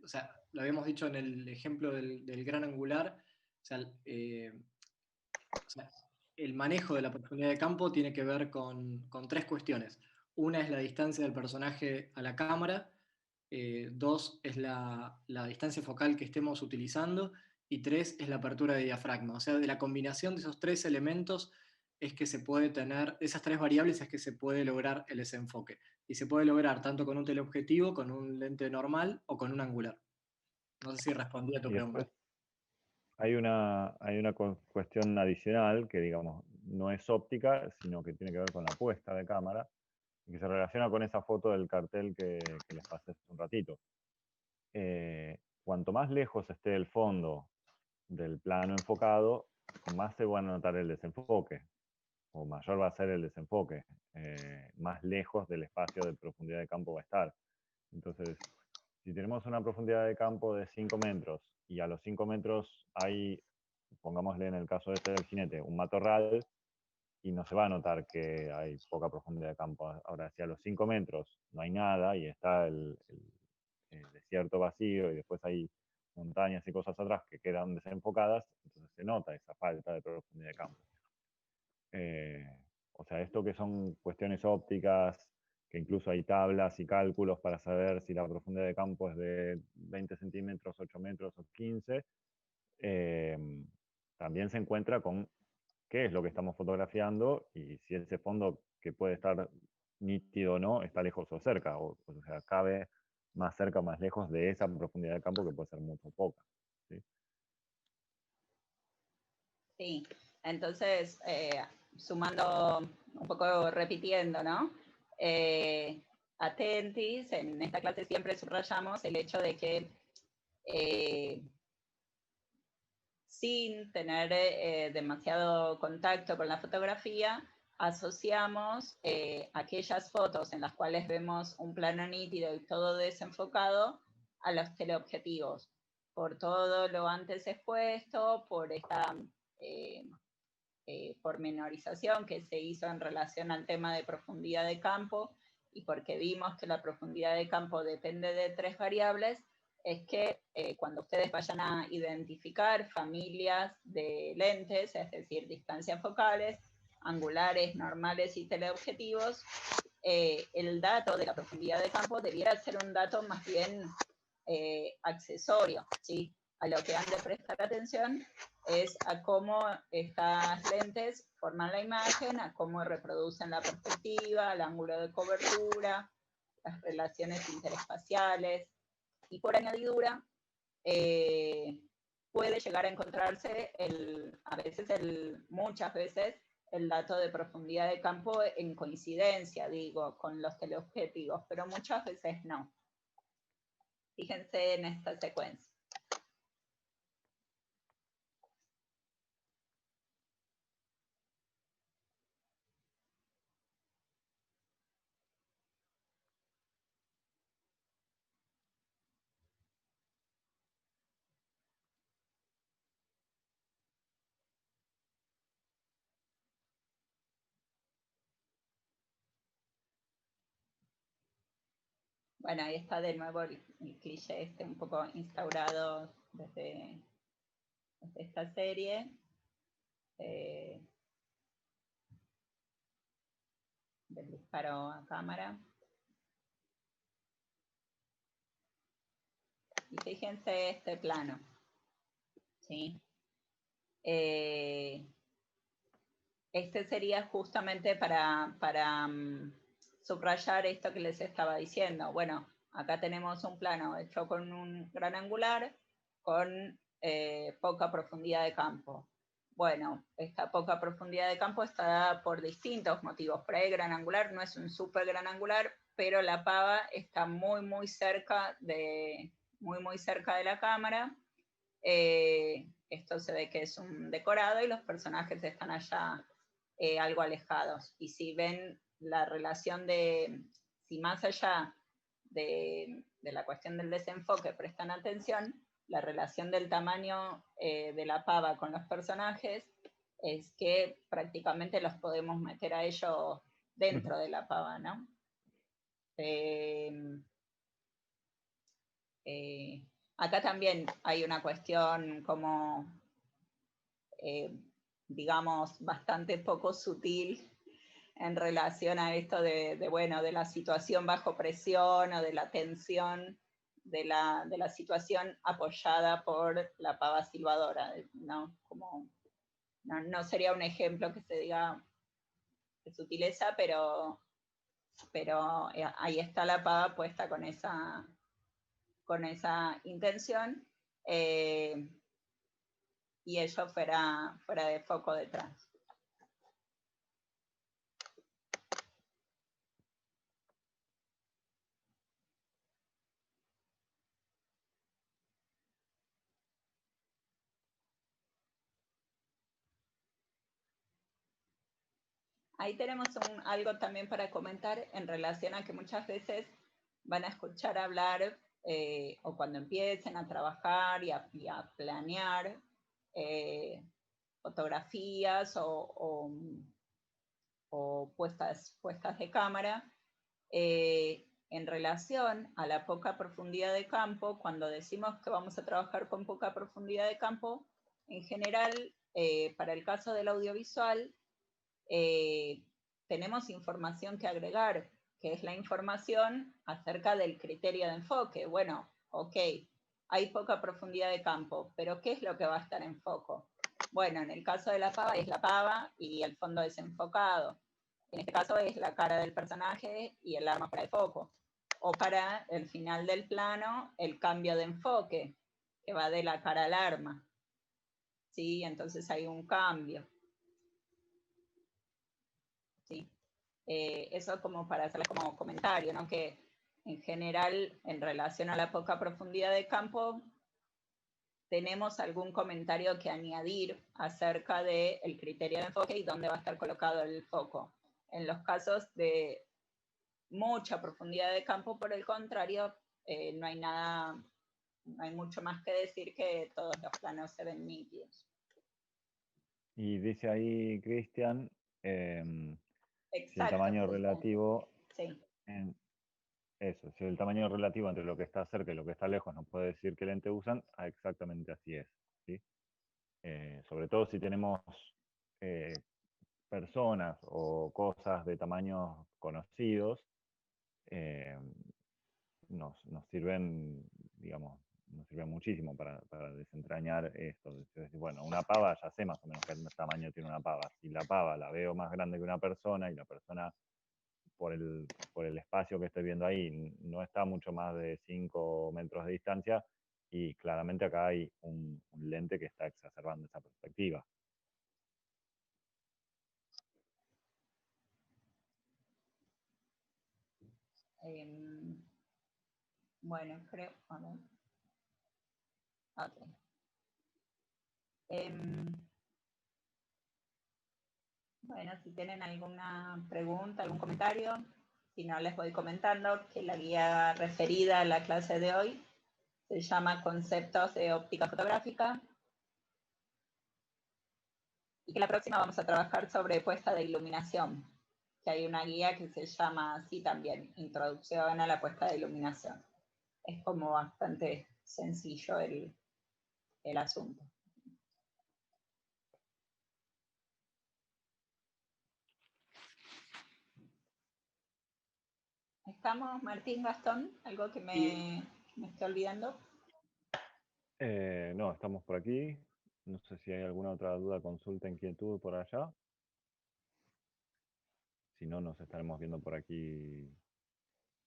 o sea, lo habíamos dicho en el ejemplo del gran angular, o sea, el manejo de la profundidad de campo tiene que ver con tres cuestiones. Una es la distancia del personaje a la cámara, dos es la distancia focal que estemos utilizando, y tres es la apertura de diafragma. O sea, de la combinación de esos tres elementos es que se puede tener, esas tres variables es que se puede lograr el desenfoque. Y se puede lograr tanto con un teleobjetivo, con un lente normal o con un angular. No sé si respondí a tu pregunta. Hay una cuestión adicional que, digamos, no es óptica, sino que tiene que ver con la puesta de cámara, y que se relaciona con esa foto del cartel que les pasé hace un ratito. Cuanto más lejos esté el fondo del plano enfocado, más se va a notar el desenfoque, o mayor va a ser el desenfoque, más lejos del espacio de profundidad de campo va a estar. Entonces, si tenemos una profundidad de campo de 5 metros y a los 5 metros hay, pongámosle en el caso este del jinete, un matorral, y no se va a notar que hay poca profundidad de campo. Ahora, si a los 5 metros no hay nada y está el desierto vacío y después hay montañas y cosas atrás que quedan desenfocadas, entonces se nota esa falta de profundidad de campo. O sea, esto que son cuestiones ópticas, que incluso hay tablas y cálculos para saber si la profundidad de campo es de 20 centímetros, 8 metros o 15, también se encuentra con qué es lo que estamos fotografiando y si ese fondo, que puede estar nítido o no, está lejos o cerca, o sea, cabe más cerca o más lejos de esa profundidad de campo que puede ser mucho o poca. ¿Sí? Sí, entonces, sumando, un poco repitiendo, ¿no? Atentis, en esta clase siempre subrayamos el hecho de que sin tener demasiado contacto con la fotografía, asociamos aquellas fotos en las cuales vemos un plano nítido y todo desenfocado a los teleobjetivos. por todo lo antes expuesto, por esta pormenorización que se hizo en relación al tema de profundidad de campo, y porque vimos que la profundidad de campo depende de 3 variables, es que cuando ustedes vayan a identificar familias de lentes, es decir, distancias focales, angulares, normales y teleobjetivos, el dato de la profundidad de campo debiera ser un dato más bien accesorio, ¿sí? A lo que han de prestar atención es a cómo estas lentes forman la imagen, a cómo reproducen la perspectiva, el ángulo de cobertura, las relaciones interespaciales, y por añadidura puede llegar a encontrarse muchas veces el dato de profundidad de campo en coincidencia, digo, con los teleobjetivos, pero muchas veces no. Fíjense en esta secuencia. Bueno, ahí está de nuevo el cliché un poco instaurado desde esta serie. Del disparo a cámara. Y fíjense este plano. ¿Sí? Este sería justamente para subrayar esto que les estaba diciendo. Bueno, acá tenemos un plano hecho con un gran angular, con poca profundidad de campo. Bueno, esta poca profundidad de campo está dada por distintos motivos. Por ahí el gran angular no es un súper gran angular, pero la pava está muy cerca de la cámara. Esto se ve que es un decorado y los personajes están allá algo alejados. Y si ven la relación si más allá de la cuestión del desenfoque prestan atención, la relación del tamaño de la pava con los personajes es que prácticamente los podemos meter a ellos dentro de la pava, ¿no? Acá también hay una cuestión como, digamos, bastante poco sutil en relación a esto de la situación bajo presión o de la tensión de la situación apoyada por la pava silbadora, ¿no? Como, no sería un ejemplo que se diga de sutileza, pero ahí está la pava puesta con esa intención, y ello fuera de foco detrás. Ahí tenemos algo también para comentar en relación a que muchas veces van a escuchar hablar, o cuando empiecen a trabajar y a planear fotografías o puestas de cámara, en relación a la poca profundidad de campo. Cuando decimos que vamos a trabajar con poca profundidad de campo, en general, para el caso del audiovisual, tenemos información que agregar, que es la información acerca del criterio de enfoque. Bueno, ok, hay poca profundidad de campo, pero ¿qué es lo que va a estar en foco? Bueno, en el caso de la pava es la pava y el fondo desenfocado. En este caso es la cara del personaje y el arma fuera de foco. O para el final del plano, el cambio de enfoque, que va de la cara al arma. ¿Sí? Entonces hay un cambio. ¿Sí? Eso como para hacerles como comentario, ¿no? Que en general, en relación a la poca profundidad de campo, tenemos algún comentario que añadir acerca del criterio de enfoque y dónde va a estar colocado el foco. En los casos de mucha profundidad de campo, por el contrario, no hay nada no hay mucho más que decir que todos los planos se ven nítidos. Y dice ahí, Cristian, si el Exacto. tamaño Cristian. relativo, Sí. eso, si el tamaño relativo entre lo que está cerca y lo que está lejos nos puede decir qué lente usan, exactamente así es. ¿Sí? Sobre todo si tenemos personas o cosas de tamaños conocidos, nos sirven, digamos, nos sirven muchísimo para desentrañar esto. Entonces, bueno, una pava ya sé más o menos qué tamaño tiene una pava. Si la pava la veo más grande que una persona y la persona por el espacio que estoy viendo ahí no está mucho más de 5 metros de distancia, y claramente acá hay un lente que está exacerbando esa perspectiva. Bueno, creo. A ver. Ok. Bueno, si tienen alguna pregunta, algún comentario, si no les voy comentando que la guía referida a la clase de hoy se llama Conceptos de óptica fotográfica y que la próxima vamos a trabajar sobre puesta de iluminación, que hay una guía que se llama así también, Introducción a la puesta de iluminación. Es como bastante sencillo el asunto. ¿Estamos, Martín, Gastón? ¿Algo que me esté olvidando? No, estamos por aquí. No sé si hay alguna otra duda, consulta, inquietud por allá. Si no, nos estaremos viendo por aquí